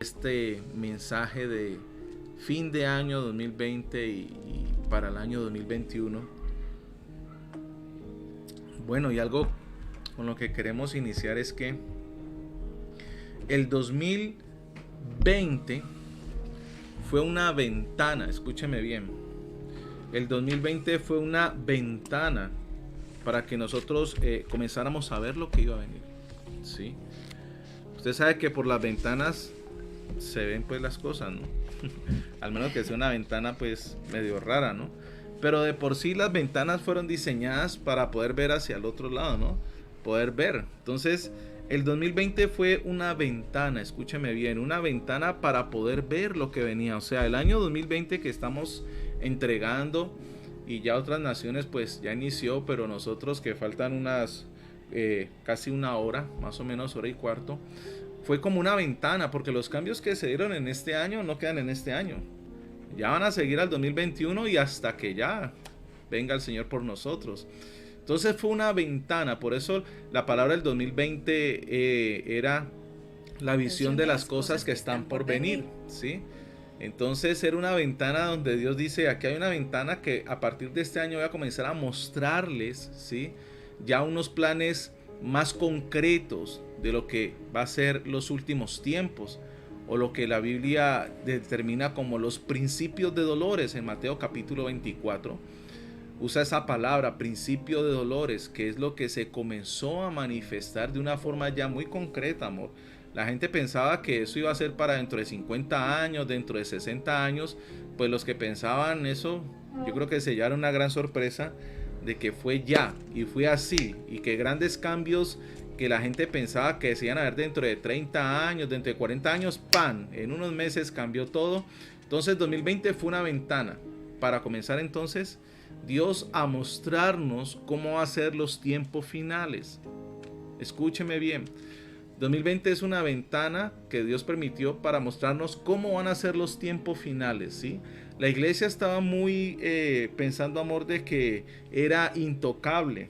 este mensaje de fin de año 2020 y para el año 2021. Bueno, y algo con lo que queremos iniciar es que el 2020 fue una ventana, escúcheme bien, el 2020 fue una ventana para que nosotros comenzáramos a ver lo que iba a venir, ¿sí? Usted sabe que por las ventanas se ven pues las cosas, ¿no? Al menos que sea una ventana pues medio rara, ¿no? Pero de por sí las ventanas fueron diseñadas para poder ver hacia el otro lado, ¿no? Poder ver. Entonces, el 2020 fue una ventana, escúcheme bien, una ventana para poder ver lo que venía. O sea, el año 2020 que estamos entregando y ya otras naciones pues ya inició, pero nosotros que faltan unas casi una hora, más o menos hora y cuarto, fue como una ventana, porque los cambios que se dieron en este año no quedan en este año. Ya van a seguir al 2021 y hasta que ya venga el Señor por nosotros. Entonces fue una ventana, por eso la palabra del 2020 era la visión de las cosas que están por venir, ¿sí? Entonces era una ventana donde Dios dice, aquí hay una ventana que a partir de este año voy a comenzar a mostrarles, ¿sí? Ya unos planes más concretos de lo que va a ser los últimos tiempos, o lo que la Biblia determina como los principios de dolores. En Mateo capítulo 24 usa esa palabra, principio de dolores, que es lo que se comenzó a manifestar de una forma ya muy concreta, amor. La gente pensaba que eso iba a ser para dentro de 50 años, dentro de 60 años. Pues los que pensaban eso, yo creo que se llevaron una gran sorpresa de que fue ya, y fue así, y que grandes cambios que la gente pensaba que se iban a ver dentro de 30 años, dentro de 40 años, ¡pam!, en unos meses cambió todo. Entonces 2020 fue una ventana para comenzar entonces Dios a mostrarnos cómo va a ser los tiempos finales. Escúcheme bien, 2020 es una ventana que Dios permitió para mostrarnos cómo van a ser los tiempos finales, ¿sí? La iglesia estaba muy pensando, amor, de que era intocable.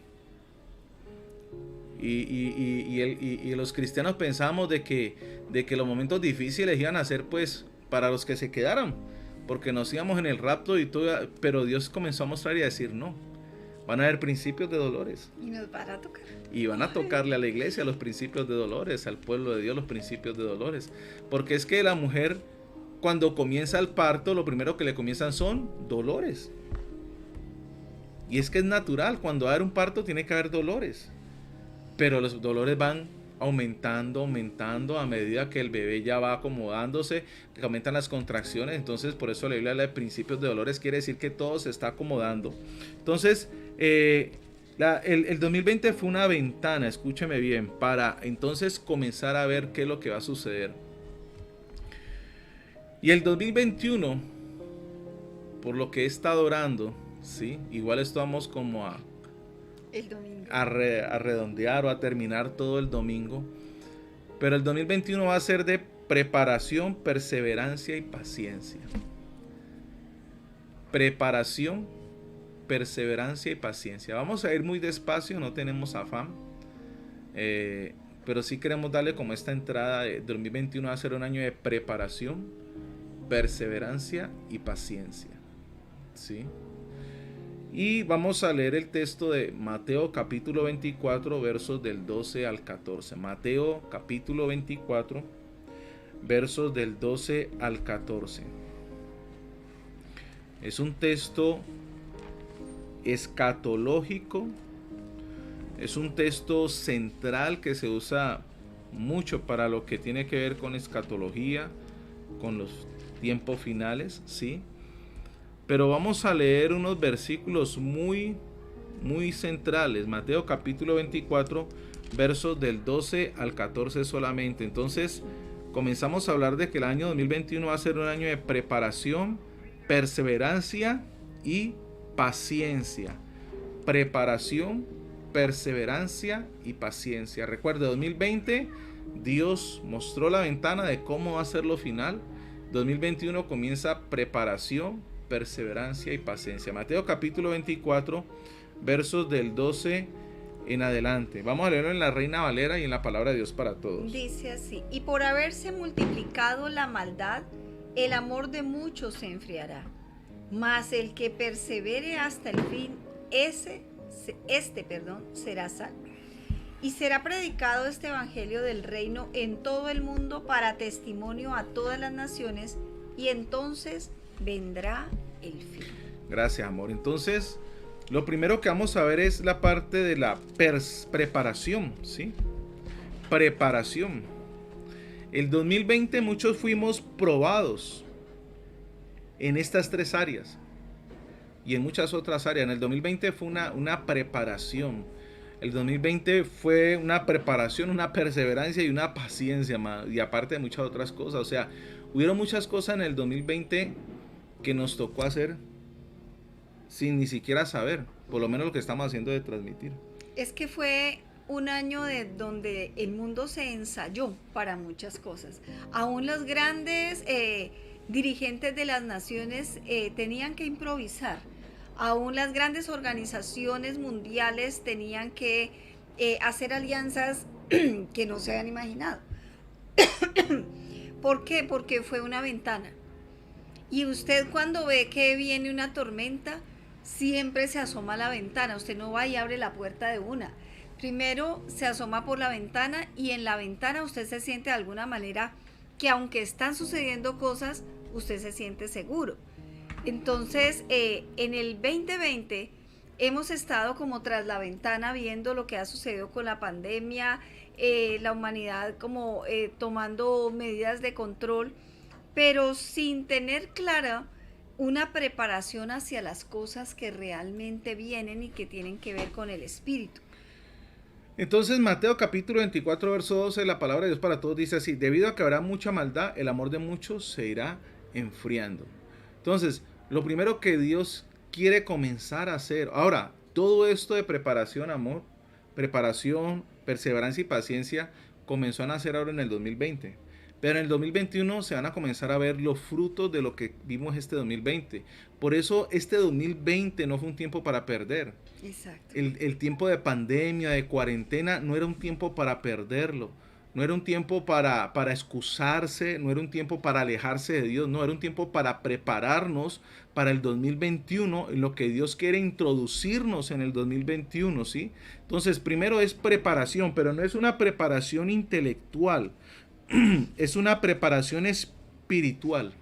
Y los cristianos pensábamos de que los momentos difíciles iban a ser pues para los que se quedaran, porque nos íbamos en el rapto y todo, pero Dios comenzó a mostrar y a decir no, van a haber principios de dolores. Y nos van a tocar. Y van a tocarle a la iglesia los principios de dolores, al pueblo de Dios los principios de dolores. Porque es que la mujer, cuando comienza el parto, lo primero que le comienzan son dolores. Y es que es natural, cuando va a haber un parto tiene que haber dolores. Pero los dolores van aumentando a medida que el bebé ya va acomodándose, que aumentan las contracciones. Entonces por eso la Biblia habla de principios de dolores, quiere decir que todo se está acomodando. Entonces el 2020 fue una ventana, escúcheme bien, para entonces comenzar a ver qué es lo que va a suceder. Y el 2021, por lo que he estado orando, ¿sí? Igual estamos como El domingo. a redondear o a terminar todo el domingo. Pero el 2021 va a ser de preparación, perseverancia y paciencia. Preparación, perseverancia y paciencia. Vamos a ir muy despacio, no tenemos afán. Pero sí queremos darle como esta entrada de 2021 va a ser un año de preparación, perseverancia y paciencia. ¿Sí? Y vamos a leer el texto de Mateo capítulo 24 versos del 12 al 14. Mateo capítulo 24 versos del 12 al 14. Es un texto escatológico, es un texto central que se usa mucho para lo que tiene que ver con escatología, con los tiempos finales, ¿sí? Pero vamos a leer unos versículos muy centrales. Mateo capítulo 24, versos del 12 al 14 solamente. Entonces, comenzamos a hablar de que el año 2021 va a ser un año de preparación, perseverancia y paciencia. Preparación, perseverancia y paciencia. Recuerde, 2020, Dios mostró la ventana de cómo va a ser lo final. 2021 comienza preparación, perseverancia y paciencia. Mateo capítulo 24 versos del 12 en adelante. Vamos a leerlo en la Reina Valera y en la Palabra de Dios para Todos. Dice así: y por haberse multiplicado la maldad, el amor de muchos se enfriará. Mas el que persevere hasta el fin, será salvo. Y será predicado este evangelio del reino en todo el mundo para testimonio a todas las naciones, y entonces vendrá el fin. Gracias, amor. Entonces, lo primero que vamos a ver es la parte de la preparación, ¿sí? Preparación. El 2020 muchos fuimos probados en estas tres áreas y en muchas otras áreas. En el 2020 fue una preparación. El 2020 fue una preparación, una perseverancia y una paciencia, y aparte de muchas otras cosas. O sea, hubieron muchas cosas en el 2020 que nos tocó hacer sin ni siquiera saber, por lo menos lo que estamos haciendo de transmitir. Es que fue un año donde el mundo se ensayó para muchas cosas. Aún los grandes dirigentes de las naciones tenían que improvisar. Aún las grandes organizaciones mundiales tenían que hacer alianzas que no se habían imaginado. ¿Por qué? Porque fue una ventana. Y usted cuando ve que viene una tormenta, siempre se asoma a la ventana. Usted no va y abre la puerta de una. Primero se asoma por la ventana, y en la ventana usted se siente de alguna manera que aunque están sucediendo cosas, usted se siente seguro. Entonces, en el 2020 hemos estado como tras la ventana viendo lo que ha sucedido con la pandemia, la humanidad como tomando medidas de control, pero sin tener clara una preparación hacia las cosas que realmente vienen y que tienen que ver con el espíritu. Entonces, Mateo capítulo 24, verso 12, la palabra de Dios para todos dice así: debido a que habrá mucha maldad, el amor de muchos se irá enfriando. Entonces, lo primero que Dios quiere comenzar a hacer, ahora, todo esto de preparación, amor, preparación, perseverancia y paciencia, comenzó a nacer ahora en el 2020. Pero en el 2021 se van a comenzar a ver los frutos de lo que vimos este 2020. Por eso este 2020 no fue un tiempo para perder. Exacto. El tiempo de pandemia, de cuarentena, no era un tiempo para perderlo. No era un tiempo para excusarse, no era un tiempo para alejarse de Dios, no, era un tiempo para prepararnos para el 2021, en lo que Dios quiere introducirnos en el 2021, ¿sí? Entonces, primero es preparación, pero no es una preparación intelectual, es una preparación espiritual.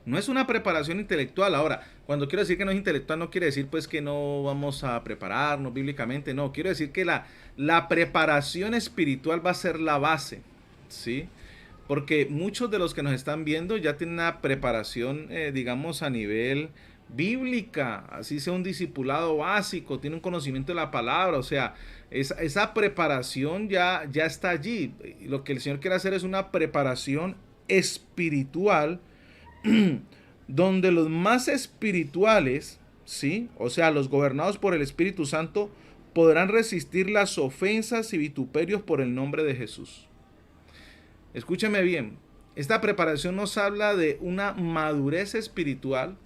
No es una preparación intelectual. Ahora, cuando quiero decir que no es intelectual, no quiere decir pues que no vamos a prepararnos bíblicamente, no, quiero decir que la preparación espiritual va a ser la base, ¿sí? Porque muchos de los que nos están viendo ya tienen una preparación, digamos, a nivel bíblica, así sea un discipulado básico, tiene un conocimiento de la palabra, o sea, esa preparación ya está allí. Lo que el Señor quiere hacer es una preparación espiritual, donde los más espirituales, ¿sí? O sea, los gobernados por el Espíritu Santo, podrán resistir las ofensas y vituperios por el nombre de Jesús. Escúcheme bien, esta preparación nos habla de una madurez espiritual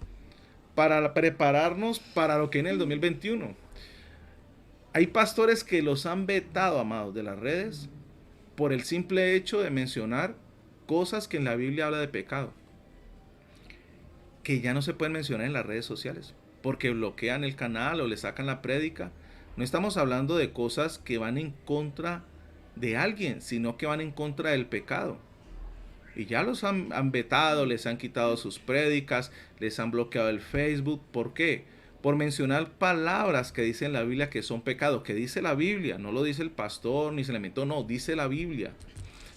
para prepararnos para lo que viene en el 2021. Hay pastores que los han vetado, amados, de las redes por el simple hecho de mencionar cosas que en la Biblia habla de pecado, que ya no se pueden mencionar en las redes sociales, porque bloquean el canal o le sacan la prédica. No estamos hablando de cosas que van en contra de alguien, sino que van en contra del pecado. Y ya los han vetado, les han quitado sus prédicas, les han bloqueado el Facebook. ¿Por qué? Por mencionar palabras que dice en la Biblia que son pecados, que dice la Biblia, no lo dice el pastor, ni se le inventó, no, dice la Biblia.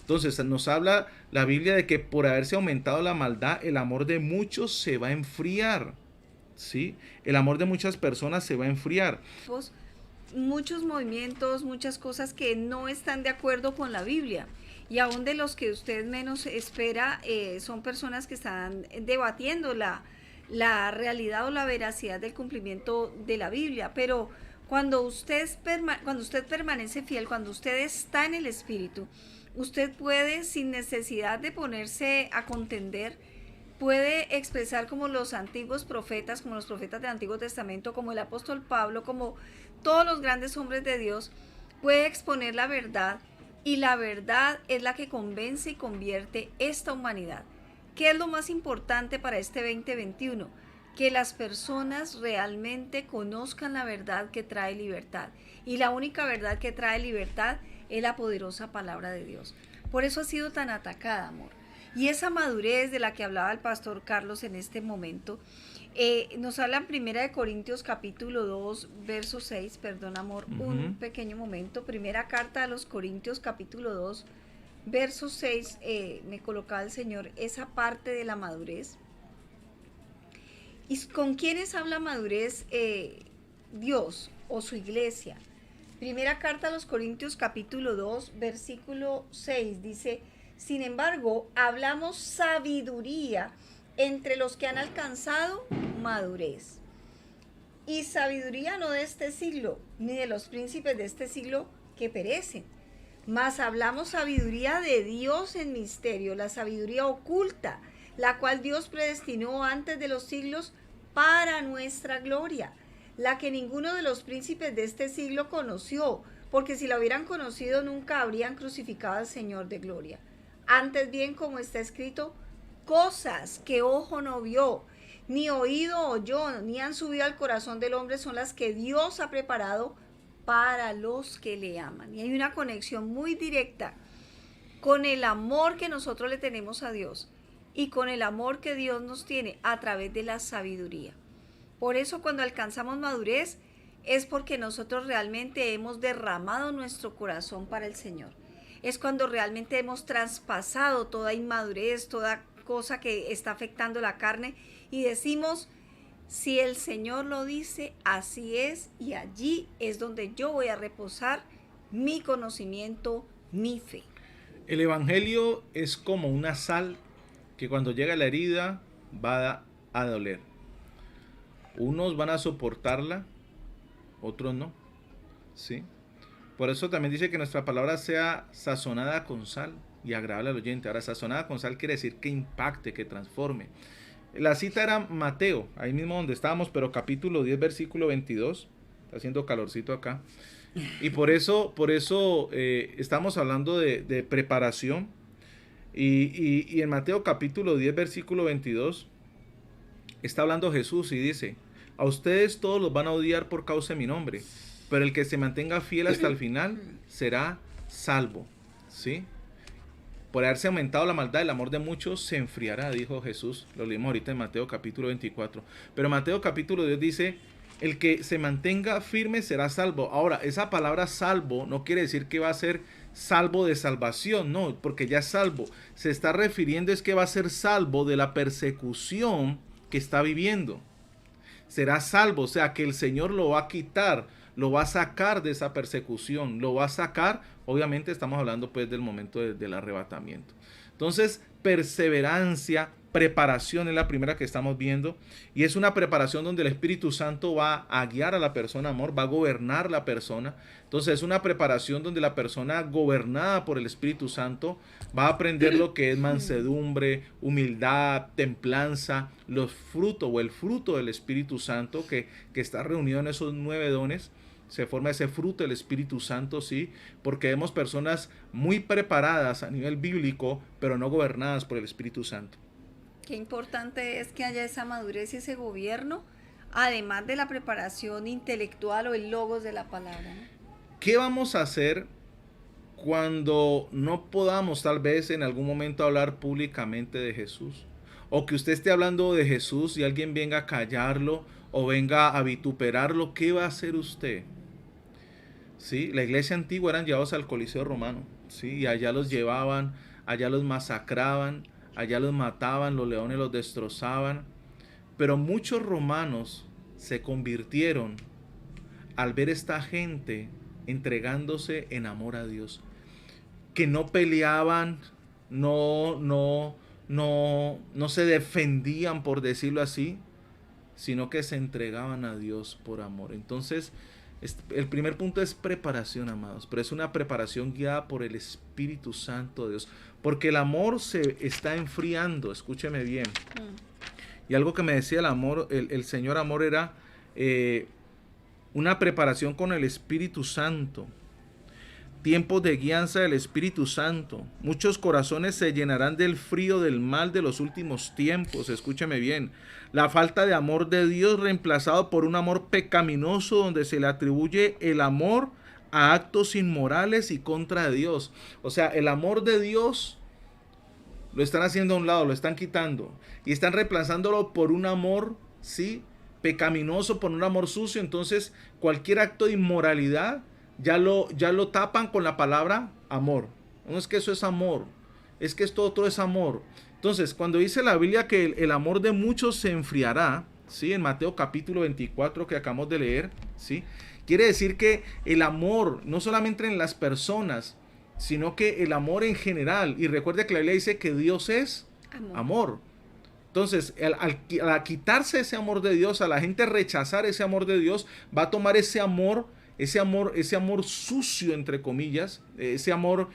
Entonces nos habla la Biblia de que por haberse aumentado la maldad, el amor de muchos se va a enfriar, ¿sí? El amor de muchas personas se va a enfriar. Muchos movimientos, muchas cosas que no están de acuerdo con la Biblia. Y aún de los que usted menos espera, son personas que están debatiendo la realidad o la veracidad del cumplimiento de la Biblia. Pero cuando usted permanece fiel, cuando usted está en el Espíritu, usted puede, sin necesidad de ponerse a contender, puede expresar como los antiguos profetas, como los profetas del Antiguo Testamento, como el apóstol Pablo, como todos los grandes hombres de Dios, puede exponer la verdad, y la verdad es la que convence y convierte esta humanidad. ¿Qué es lo más importante para este 2021? Que las personas realmente conozcan la verdad que trae libertad. Y la única verdad que trae libertad es la poderosa palabra de Dios. Por eso ha sido tan atacada, amor. Y esa madurez de la que hablaba el pastor Carlos en este momento, nos habla en 1 Corintios capítulo 2, verso 6, perdón amor, un pequeño momento, primera carta a los Corintios capítulo 2, verso 6, me colocaba el Señor esa parte de la madurez. ¿Y con quiénes habla madurez Dios o su iglesia? Primera carta a los Corintios capítulo 2, versículo 6, dice: sin embargo, hablamos sabiduría entre los que han alcanzado madurez. Y sabiduría no de este siglo, ni de los príncipes de este siglo que perecen. Mas hablamos sabiduría de Dios en misterio, la sabiduría oculta, la cual Dios predestinó antes de los siglos para nuestra gloria, la que ninguno de los príncipes de este siglo conoció, porque si la hubieran conocido nunca habrían crucificado al Señor de gloria. Antes bien, como está escrito, cosas que ojo no vio, ni oído oyó, ni han subido al corazón del hombre son las que Dios ha preparado para los que le aman. Y hay una conexión muy directa con el amor que nosotros le tenemos a Dios y con el amor que Dios nos tiene a través de la sabiduría. Por eso cuando alcanzamos madurez es porque nosotros realmente hemos derramado nuestro corazón para el Señor. Es cuando realmente hemos traspasado toda inmadurez, toda cosa que está afectando la carne y decimos, si el Señor lo dice, así es, y allí es donde yo voy a reposar mi conocimiento, mi fe. El evangelio es como una sal que cuando llega a la herida va a doler. Unos van a soportarla, otros no, ¿sí? Por eso también dice que nuestra palabra sea sazonada con sal y agradable al oyente. Ahora, sazonada con sal quiere decir que impacte, que transforme. La cita era Mateo, ahí mismo donde estábamos, pero capítulo 10, versículo 22. Está haciendo calorcito acá. Y por eso estamos hablando de preparación. Y en Mateo capítulo 10, versículo 22, está hablando Jesús y dice: a ustedes todos los van a odiar por causa de mi nombre, pero el que se mantenga fiel hasta el final será salvo, ¿sí? Por haberse aumentado la maldad, el amor de muchos se enfriará, dijo Jesús. Lo leímos ahorita en Mateo capítulo 24. Pero Mateo capítulo 10 dice: el que se mantenga firme será salvo. Ahora, esa palabra salvo no quiere decir que va a ser salvo de salvación, no, porque ya es salvo. Se está refiriendo es que va a ser salvo de la persecución que está viviendo. Será salvo, o sea que el Señor lo va a quitar, lo va a sacar de esa persecución, lo va a sacar, obviamente estamos hablando pues del momento del arrebatamiento. Entonces, perseverancia, preparación es la primera que estamos viendo, y es una preparación donde el Espíritu Santo va a guiar a la persona, amor, va a gobernar la persona. Entonces es una preparación donde la persona gobernada por el Espíritu Santo va a aprender lo que es mansedumbre, humildad, templanza, los frutos o el fruto del Espíritu Santo que está reunido en esos 9 dones. Se forma ese fruto del Espíritu Santo, sí, porque vemos personas muy preparadas a nivel bíblico, pero no gobernadas por el Espíritu Santo. Qué importante es que haya esa madurez y ese gobierno, además de la preparación intelectual o el logos de la palabra, ¿no? ¿Qué vamos a hacer cuando no podamos tal vez en algún momento hablar públicamente de Jesús? O que usted esté hablando de Jesús y alguien venga a callarlo o venga a vituperarlo. ¿Qué va a hacer usted? ¿Sí? La iglesia antigua eran llevados al Coliseo Romano, ¿sí? Y allá los llevaban, allá los masacraban, allá los mataban, los leones los destrozaban. Pero muchos romanos se convirtieron al ver esta gente entregándose en amor a Dios, que no peleaban, no se defendían, por decirlo así, sino que se entregaban a Dios por amor. Entonces, El primer punto es preparación, amados, pero es una preparación guiada por el Espíritu Santo de Dios, porque el amor se está enfriando, escúcheme bien. Y algo que me decía el amor, el Señor amor era una preparación con el Espíritu Santo. Tiempos de guianza del Espíritu Santo. Muchos corazones se llenarán del frío del mal de los últimos tiempos. Escúcheme bien. La falta de amor de Dios reemplazado por un amor pecaminoso donde se le atribuye el amor a actos inmorales y contra de Dios. O sea, el amor de Dios lo están haciendo a un lado, lo están quitando y están reemplazándolo por un amor, ¿sí?, pecaminoso, por un amor sucio. Entonces, cualquier acto de inmoralidad ya lo tapan con la palabra amor. No es que eso es amor, es que esto otro es amor. Entonces, cuando dice la Biblia que el amor de muchos se enfriará, ¿sí?, en Mateo capítulo 24 que acabamos de leer, ¿sí?, quiere decir que el amor no solamente en las personas, sino que el amor en general. Y recuerde que la Biblia dice que Dios es amor. Entonces, al quitarse ese amor de Dios, a la gente rechazar ese amor de Dios, va a tomar ese amor sucio, entre comillas, ese amor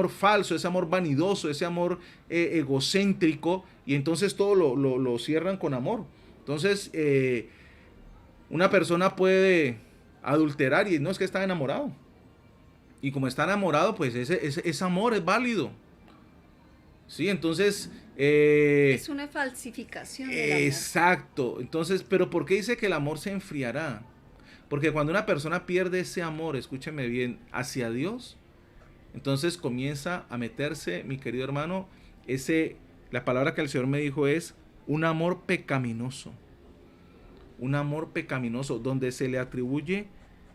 falso, ese amor vanidoso, ese amor egocéntrico, y entonces todo lo cierran con amor. Entonces, una persona puede adulterar y no es que está enamorado. Y como está enamorado, pues ese amor es válido. Sí, entonces... es una falsificación del amor. Exacto. Entonces, pero ¿por qué dice que el amor se enfriará? Porque cuando una persona pierde ese amor, escúcheme bien, hacia Dios, entonces comienza a meterse, mi querido hermano, la palabra que el Señor me dijo es un amor pecaminoso. Un amor pecaminoso, donde se le atribuye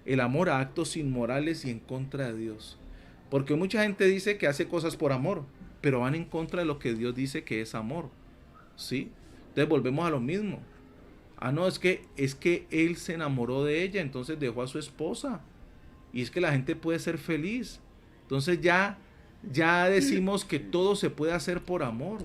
el amor a actos inmorales y en contra de Dios. Porque mucha gente dice que hace cosas por amor, pero van en contra de lo que Dios dice que es amor. ¿Sí? Entonces volvemos a lo mismo. No, es que él se enamoró de ella, entonces dejó a su esposa. Y es que la gente puede ser feliz. Entonces ya decimos que todo se puede hacer por amor.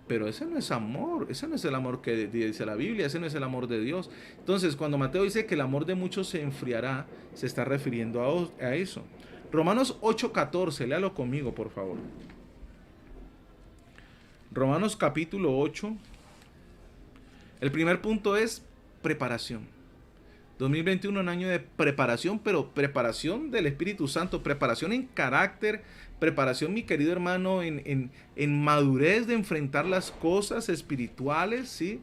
Pero ese no es amor, ese no es el amor que dice la Biblia, ese no es el amor de Dios. Entonces, cuando Mateo dice que el amor de muchos se enfriará, se está refiriendo a eso. Romanos 8:14, léalo conmigo, por favor. Romanos capítulo 8. El primer punto es preparación. 2021, un año de preparación, pero preparación del Espíritu Santo, preparación en carácter, preparación, mi querido hermano, en madurez de enfrentar las cosas espirituales, ¿sí?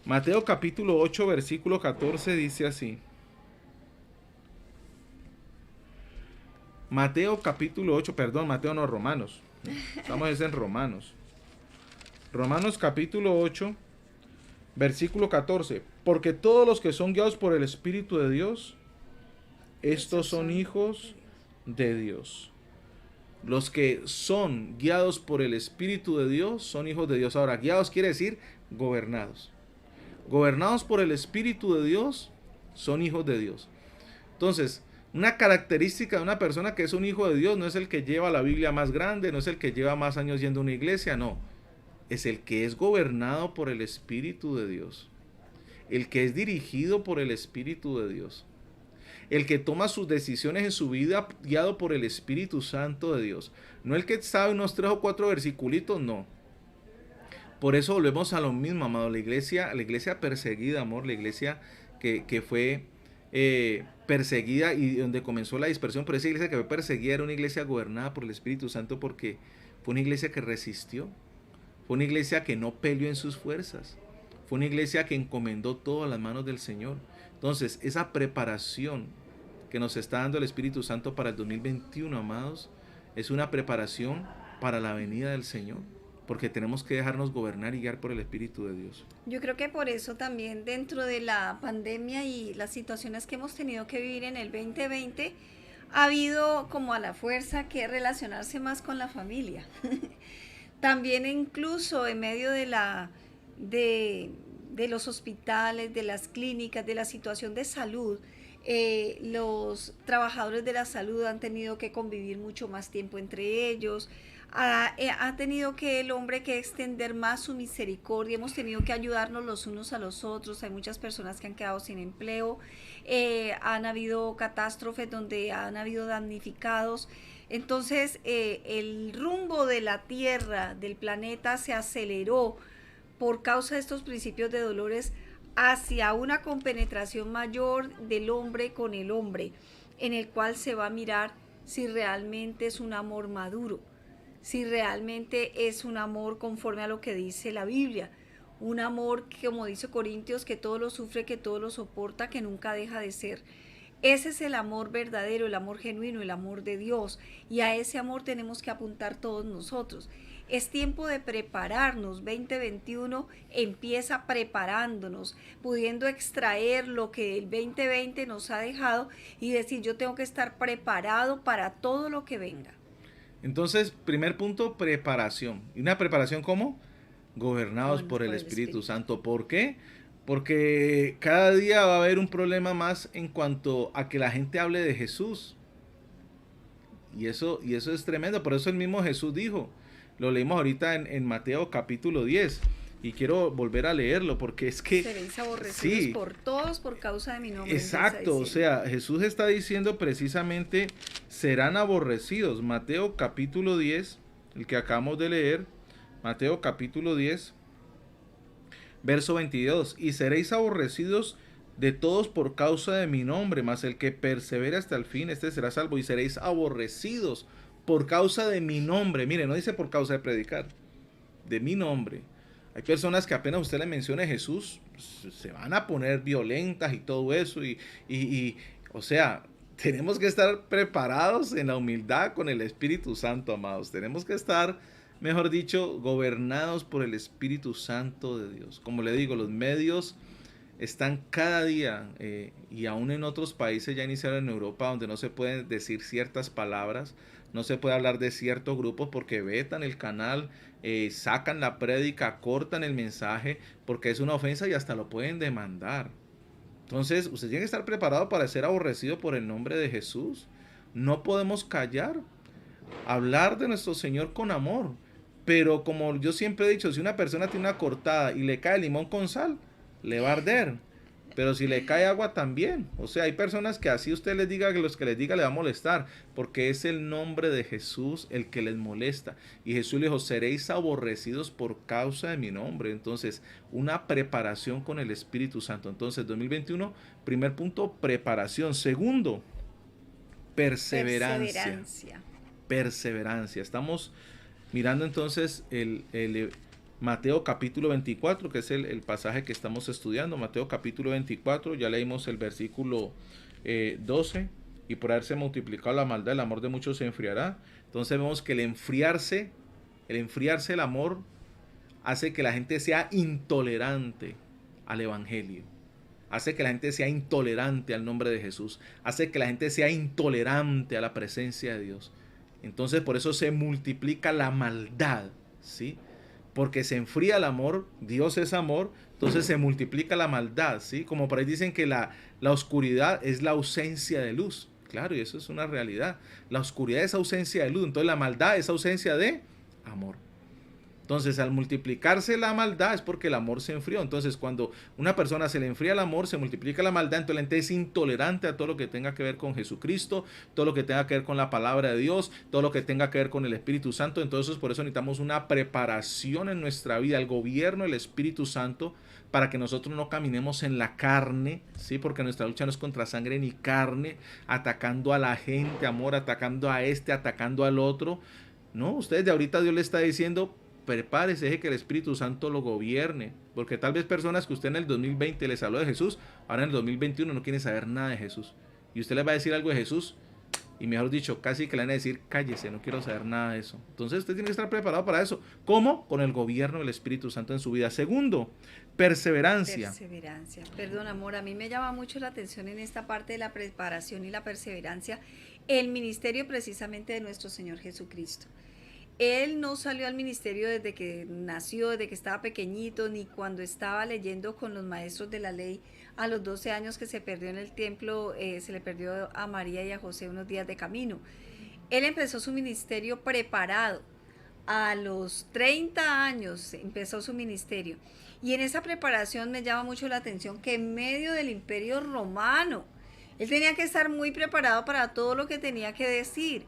Mateo capítulo 8, versículo 14 dice así. Romanos. Estamos en Romanos. Romanos capítulo 8, versículo 14. Porque todos los que son guiados por el Espíritu de Dios, estos son hijos de Dios. Los que son guiados por el Espíritu de Dios son hijos de Dios. Ahora, guiados quiere decir gobernados. Gobernados por el Espíritu de Dios son hijos de Dios. Entonces, una característica de una persona que es un hijo de Dios no es el que lleva la Biblia más grande, no es el que lleva más años yendo a una iglesia, no. Es el que es gobernado por el Espíritu de Dios. El que es dirigido por el Espíritu de Dios. El que toma sus decisiones en su vida guiado por el Espíritu Santo de Dios. No el que sabe unos 3 o 4 versiculitos, no. Por eso volvemos a lo mismo, amado. La iglesia perseguida, amor, la iglesia que fue perseguida y donde comenzó la dispersión, pero esa iglesia que fue perseguida era una iglesia gobernada por el Espíritu Santo porque fue una iglesia que resistió. Fue una iglesia que no peleó en sus fuerzas. Fue una iglesia que encomendó todo a las manos del Señor. Entonces, esa preparación que nos está dando el Espíritu Santo para el 2021, amados, es una preparación para la venida del Señor, porque tenemos que dejarnos gobernar y guiar por el Espíritu de Dios. Yo creo que por eso también dentro de la pandemia y las situaciones que hemos tenido que vivir en el 2020, ha habido como a la fuerza que relacionarse más con la familia. También incluso en medio de los hospitales, de las clínicas, de la situación de salud, los trabajadores de la salud han tenido que convivir mucho más tiempo entre ellos, Ha tenido que el hombre que extender más su misericordia, hemos tenido que ayudarnos los unos a los otros, hay muchas personas que han quedado sin empleo, han habido catástrofes donde han habido damnificados, entonces el rumbo de la Tierra, del planeta se aceleró por causa de estos principios de dolores hacia una compenetración mayor del hombre con el hombre, en el cual se va a mirar si realmente es un amor maduro, si realmente es un amor conforme a lo que dice la Biblia, un amor que, como dice Corintios, que todo lo sufre, que todo lo soporta, que nunca deja de ser. Ese es el amor verdadero, el amor genuino, el amor de Dios, y a ese amor tenemos que apuntar todos nosotros. Es tiempo de prepararnos. 2021 empieza preparándonos, pudiendo extraer lo que el 2020 nos ha dejado y decir, yo tengo que estar preparado para todo lo que venga. Entonces, primer punto, preparación. ¿Y una preparación cómo? Gobernados por el Espíritu Santo. ¿Por qué? Porque cada día va a haber un problema más en cuanto a que la gente hable de Jesús. Y eso es tremendo. Por eso el mismo Jesús dijo, lo leímos ahorita en Mateo capítulo 10. Y quiero volver a leerlo porque es que... Seréis aborrecidos sí, por todos por causa de mi nombre. Exacto, o sea, Jesús está diciendo precisamente, serán aborrecidos. Mateo capítulo 10, el que acabamos de leer, Mateo capítulo 10, verso 22. Y seréis aborrecidos de todos por causa de mi nombre, mas el que persevere hasta el fin, este será salvo. Y seréis aborrecidos por causa de mi nombre. Mire, no dice por causa de predicar, de mi nombre. Hay personas que apenas usted le mencione Jesús, se van a poner violentas y todo eso. O sea, tenemos que estar preparados en la humildad con el Espíritu Santo, amados. Tenemos que estar, mejor dicho, gobernados por el Espíritu Santo de Dios. Como le digo, los medios están cada día, y aún en otros países ya iniciaron en Europa, donde no se pueden decir ciertas palabras, no se puede hablar de ciertos grupos porque vetan el canal, sacan la prédica, cortan el mensaje porque es una ofensa y hasta lo pueden demandar. Entonces, usted tiene que estar preparado para ser aborrecido por el nombre de Jesús. No podemos callar, hablar de nuestro Señor con amor. Pero como yo siempre he dicho, si una persona tiene una cortada y le cae limón con sal, le va a arder. Pero si le cae agua también. O sea, hay personas que así usted les diga, que los que les diga le va a molestar, porque es el nombre de Jesús el que les molesta. Y Jesús le dijo, seréis aborrecidos por causa de mi nombre. Entonces, una preparación con el Espíritu Santo. Entonces, 2021, primer punto, preparación. Segundo, perseverancia. Perseverancia. Estamos mirando entonces el Mateo capítulo 24, que es el pasaje que estamos estudiando. Mateo capítulo 24, ya leímos el versículo 12. Y por haberse multiplicado la maldad, el amor de muchos se enfriará. Entonces vemos que el enfriarse el amor hace que la gente sea intolerante al evangelio. Hace que la gente sea intolerante al nombre de Jesús. Hace que la gente sea intolerante a la presencia de Dios. Entonces por eso se multiplica la maldad, ¿sí? Porque se enfría el amor, Dios es amor, entonces se multiplica la maldad, ¿sí? Como por ahí dicen que la oscuridad es la ausencia de luz. Claro, y eso es una realidad. La oscuridad es ausencia de luz, entonces la maldad es ausencia de amor. Entonces, al multiplicarse la maldad es porque el amor se enfrió. Entonces, cuando una persona se le enfría el amor, se multiplica la maldad, entonces la gente es intolerante a todo lo que tenga que ver con Jesucristo, todo lo que tenga que ver con la palabra de Dios, todo lo que tenga que ver con el Espíritu Santo. Entonces, por eso necesitamos una preparación en nuestra vida, el gobierno del Espíritu Santo, para que nosotros no caminemos en la carne, ¿sí? Porque nuestra lucha no es contra sangre ni carne, atacando a la gente, amor, atacando a este, atacando al otro. No, ustedes de ahorita Dios le está diciendo, prepárese, deje que el Espíritu Santo lo gobierne, porque tal vez personas que usted en el 2020 les habló de Jesús, ahora en el 2021 no quieren saber nada de Jesús, y usted les va a decir algo de Jesús, y mejor dicho, casi que le van a decir, cállese, no quiero saber nada de eso. Entonces usted tiene que estar preparado para eso. ¿Cómo? Con el gobierno del Espíritu Santo en su vida. Segundo, perseverancia. Perdón, amor, a mí me llama mucho la atención en esta parte de la preparación y la perseverancia, el ministerio precisamente de nuestro Señor Jesucristo. Él no salió al ministerio desde que nació, desde que estaba pequeñito, ni cuando estaba leyendo con los maestros de la ley a los 12 años que se perdió en el templo, se le perdió a María y a José unos días de camino. Él empezó su ministerio preparado a los 30 años empezó su ministerio. Y en esa preparación me llama mucho la atención que en medio del Imperio Romano, él tenía que estar muy preparado para todo lo que tenía que decir.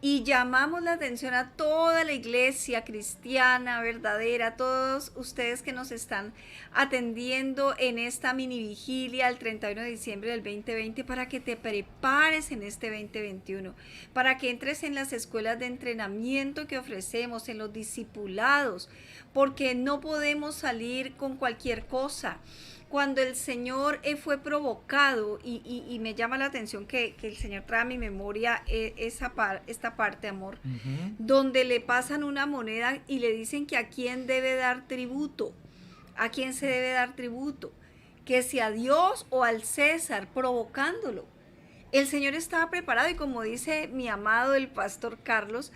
Y llamamos la atención a toda la iglesia cristiana verdadera, a todos ustedes que nos están atendiendo en esta mini vigilia el 31 de diciembre del 2020, para que te prepares en este 2021, para que entres en las escuelas de entrenamiento que ofrecemos, en los discipulados, porque no podemos salir con cualquier cosa. Cuando el Señor fue provocado, y me llama la atención que el Señor trae a mi memoria esta parte, amor, donde le pasan una moneda y le dicen que a quién debe dar tributo, a quién se debe dar tributo, que si a Dios o al César, provocándolo. El Señor estaba preparado, y como dice mi amado el pastor Carlos,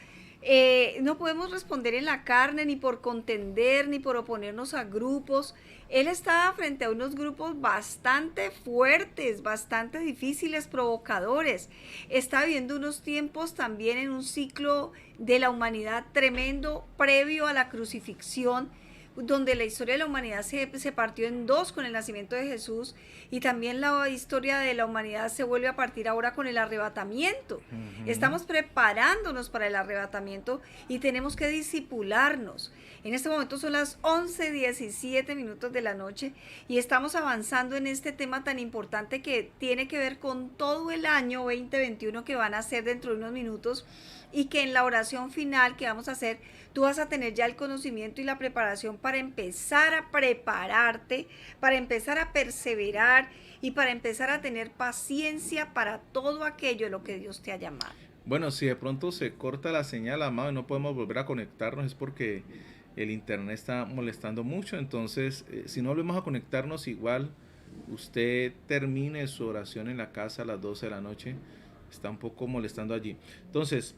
no podemos responder en la carne, ni por contender, ni por oponernos a grupos. Él estaba frente a unos grupos bastante fuertes, bastante difíciles, provocadores. Está viviendo unos tiempos también en un ciclo de la humanidad tremendo previo a la crucifixión, donde la historia de la humanidad se partió en dos con el nacimiento de Jesús, y también la historia de la humanidad se vuelve a partir ahora con el arrebatamiento. Estamos preparándonos para el arrebatamiento y tenemos que discipularnos. En este momento son las 11:17 de la noche y estamos avanzando en este tema tan importante que tiene que ver con todo el año 2021 que van a hacer dentro de unos minutos, y que en la oración final que vamos a hacer, tú vas a tener ya el conocimiento y la preparación para empezar a prepararte, para empezar a perseverar y para empezar a tener paciencia para todo aquello en lo que Dios te ha llamado. Bueno, si de pronto se corta la señal, amado, y no podemos volver a conectarnos, es porque el internet está molestando mucho. Entonces, si no volvemos a conectarnos, igual usted termine su oración en la casa a las 12 de la noche. Está un poco molestando allí. Entonces,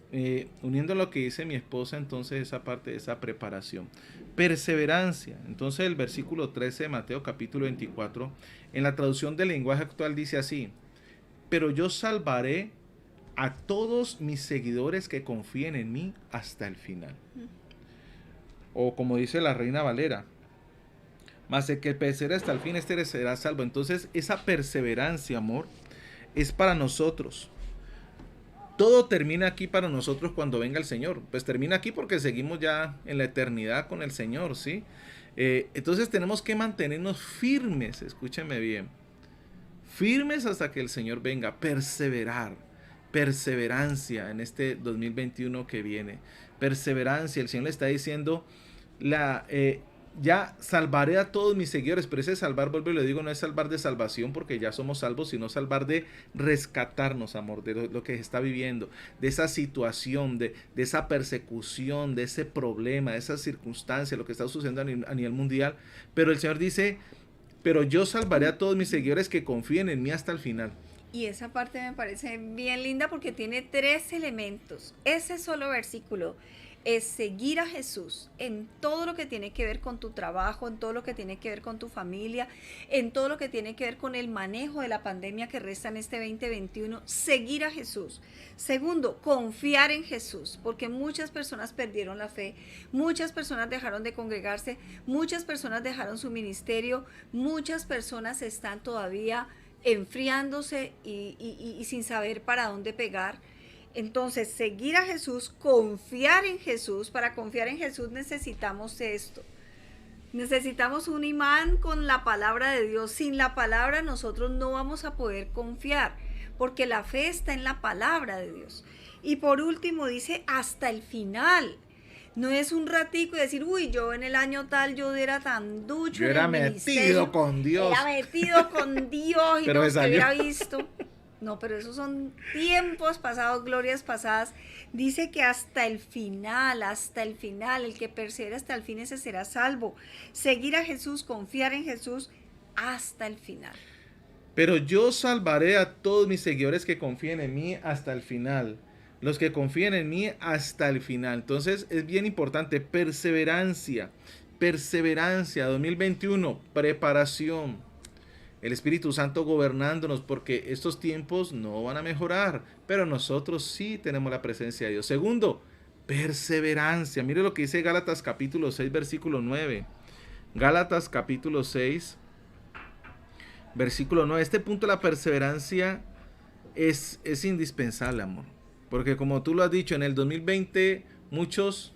uniendo lo que dice mi esposa, entonces esa parte de esa preparación. Perseverancia. Entonces el versículo 13 de Mateo capítulo 24, en la traducción del lenguaje actual dice así: pero yo salvaré a todos mis seguidores que confíen en mí hasta el final. O como dice la Reina Valera: mas el que persevera hasta el fin, este será salvo. Entonces esa perseverancia, amor, es para nosotros. Todo termina aquí para nosotros cuando venga el Señor. Pues termina aquí porque seguimos ya en la eternidad con el Señor, ¿sí? Entonces tenemos que mantenernos firmes, escúchenme bien, firmes hasta que el Señor venga. Perseverar, perseverancia en este 2021 que viene. Perseverancia, el Señor le está diciendo, ya salvaré a todos mis seguidores, pero ese salvar, vuelvo y le digo, no es salvar de salvación porque ya somos salvos, sino salvar de rescatarnos, amor, de lo que se está viviendo, de esa situación, de esa persecución, de ese problema, de esa circunstancia, lo que está sucediendo a nivel mundial. Pero el Señor dice, pero yo salvaré a todos mis seguidores que confíen en mí hasta el final. Y esa parte me parece bien linda porque tiene 3 elementos. Ese solo versículo es seguir a Jesús en todo lo que tiene que ver con tu trabajo, en todo lo que tiene que ver con tu familia, en todo lo que tiene que ver con el manejo de la pandemia que resta en este 2021, seguir a Jesús. Segundo, confiar en Jesús, porque muchas personas perdieron la fe, muchas personas dejaron de congregarse, muchas personas dejaron su ministerio, muchas personas están todavía enfriándose y sin saber para dónde pegar. Entonces, seguir a Jesús, confiar en Jesús. Para confiar en Jesús necesitamos esto. Necesitamos un imán con la palabra de Dios. Sin la palabra nosotros no vamos a poder confiar, porque la fe está en la palabra de Dios. Y por último dice hasta el final. No es un ratico y decir, uy, yo en el año tal yo era tan ducho. Yo era metido con Dios. Era metido con Dios y pero no se hubiera visto. No, pero esos son tiempos pasados, glorias pasadas. Dice que hasta el final, el que persevera hasta el fin, ese será salvo. Seguir a Jesús, confiar en Jesús hasta el final. Pero yo salvaré a todos mis seguidores que confíen en mí hasta el final. Los que confíen en mí hasta el final. Entonces es bien importante, perseverancia, 2021, preparación. El Espíritu Santo gobernándonos, porque estos tiempos no van a mejorar, pero nosotros sí tenemos la presencia de Dios. Segundo, Perseverancia. Mire lo que dice Gálatas capítulo 6, versículo 9. Gálatas capítulo 6, versículo 9. Este punto de la perseverancia es indispensable, amor. Porque como tú lo has dicho, en el 2020 muchos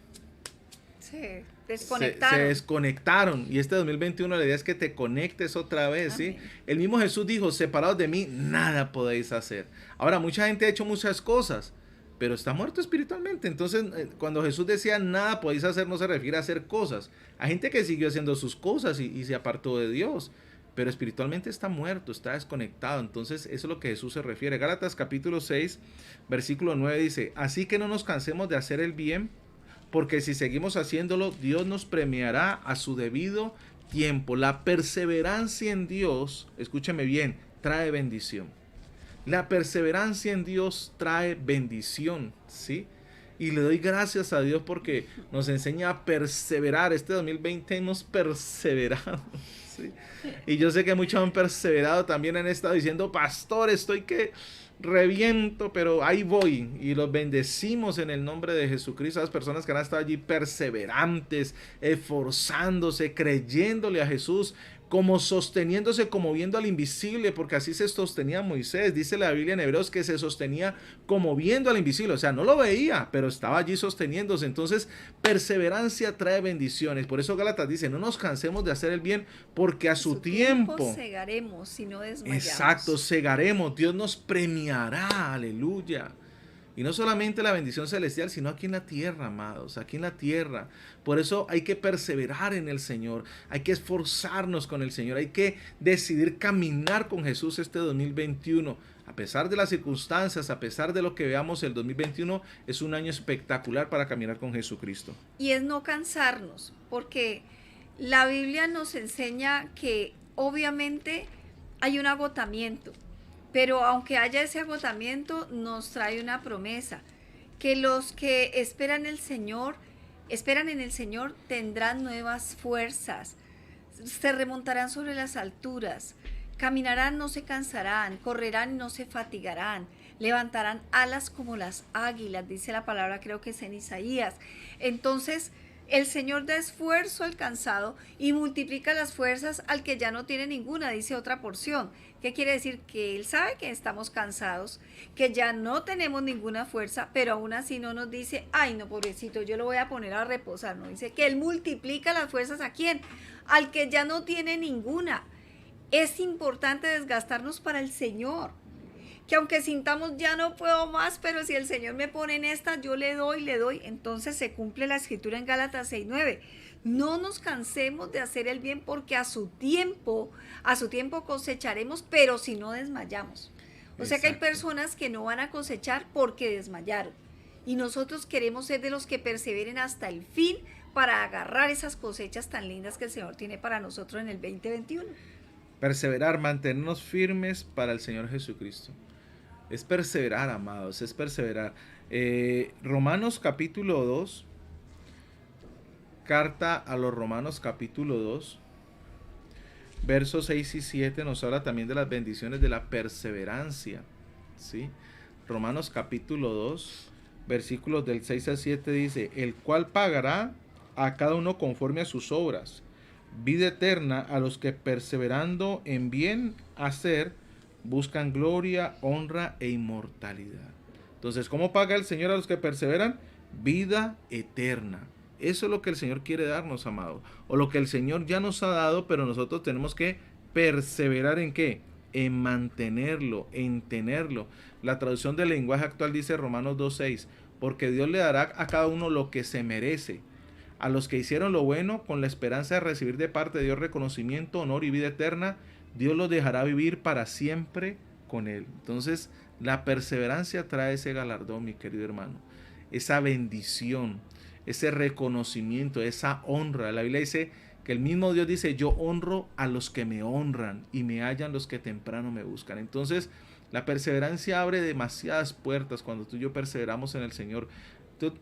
Se se desconectaron. Y este 2021 la idea es que te conectes otra vez, ¿sí? El mismo Jesús dijo, separados de mí, nada podéis hacer. Ahora, mucha gente ha hecho muchas cosas, pero está muerto espiritualmente. Entonces, cuando Jesús decía nada podéis hacer, no se refiere a hacer cosas. Hay gente que siguió haciendo sus cosas y se apartó de Dios, pero espiritualmente está muerto, está desconectado. Entonces, eso es lo que Jesús se refiere. Gálatas capítulo 6, versículo 9 dice, así que no nos cansemos de hacer el bien, porque si seguimos haciéndolo, Dios nos premiará a su debido tiempo. La perseverancia en Dios, escúcheme bien, trae bendición. La perseverancia en Dios trae bendición, ¿sí? Y le doy gracias a Dios porque nos enseña a perseverar. Este 2020 hemos perseverado, ¿sí? Y yo sé que muchos han perseverado, también han estado diciendo, pastor, estoy que reviento, pero ahí voy. Y los bendecimos en el nombre de Jesucristo. A las personas que han estado allí perseverantes, esforzándose, creyéndole a Jesús, como sosteniéndose, como viendo al invisible, porque así se sostenía Moisés. Dice la Biblia en Hebreos que se sostenía como viendo al invisible, o sea, no lo veía, pero estaba allí sosteniéndose. Entonces, perseverancia trae bendiciones. Por eso Gálatas dice, no nos cansemos de hacer el bien, porque a su tiempo segaremos, si no desmayamos. Exacto, segaremos. Dios nos premiará, aleluya. Y no solamente la bendición celestial, sino aquí en la tierra, amados, aquí en la tierra. Por eso hay que perseverar en el Señor, hay que esforzarnos con el Señor, hay que decidir caminar con Jesús este 2021. A pesar de las circunstancias, a pesar de lo que veamos, el 2021 es un año espectacular para caminar con Jesucristo. Y es no cansarnos, porque la Biblia nos enseña que obviamente hay un agotamiento. Pero aunque haya ese agotamiento, nos trae una promesa, que los que esperan en el Señor, tendrán nuevas fuerzas, se remontarán sobre las alturas, caminarán, no se cansarán, correrán y no se fatigarán, levantarán alas como las águilas, dice la palabra, creo que es en Isaías. Entonces, el Señor da esfuerzo al cansado y multiplica las fuerzas al que ya no tiene ninguna, dice otra porción. ¿Qué quiere decir? Que Él sabe que estamos cansados, que ya no tenemos ninguna fuerza, pero aún así no nos dice, ay no, pobrecito, yo lo voy a poner a reposar. No, dice que Él multiplica las fuerzas ¿a quién? Al que ya no tiene ninguna. Es importante desgastarnos para el Señor. Que aunque sintamos ya no puedo más, pero si el Señor me pone en esta, yo le doy, entonces se cumple la escritura en Gálatas 6:9. No nos cansemos de hacer el bien porque a su tiempo cosecharemos, pero si no desmayamos. O sea que hay personas que no van a cosechar porque desmayaron. Y nosotros queremos ser de los que perseveren hasta el fin para agarrar esas cosechas tan lindas que el Señor tiene para nosotros en el 2021. Perseverar, mantenernos firmes para el Señor Jesucristo. Es perseverar, amados, es perseverar. Romanos capítulo 2, carta a los Romanos capítulo 2, versos 6 y 7 nos habla también de las bendiciones de la perseverancia, ¿sí? Romanos capítulo 2, versículos del 6 al 7 dice, el cual pagará a cada uno conforme a sus obras, vida eterna a los que perseverando en bien hacer, buscan gloria, honra e inmortalidad. Entonces, ¿cómo paga el Señor a los que perseveran? Vida eterna. Eso es lo que el Señor quiere darnos, amado. O lo que el Señor ya nos ha dado, pero nosotros tenemos que perseverar ¿en qué? En mantenerlo, en tenerlo. La traducción del lenguaje actual dice Romanos 2:6, porque Dios le dará a cada uno lo que se merece. A los que hicieron lo bueno, con la esperanza de recibir de parte de Dios reconocimiento, honor y vida eterna, Dios los dejará vivir para siempre con Él. Entonces, la perseverancia trae ese galardón, mi querido hermano. Esa bendición, ese reconocimiento, esa honra. La Biblia dice que el mismo Dios dice, yo honro a los que me honran y me hallan los que temprano me buscan. Entonces, la perseverancia abre demasiadas puertas cuando tú y yo perseveramos en el Señor. Tú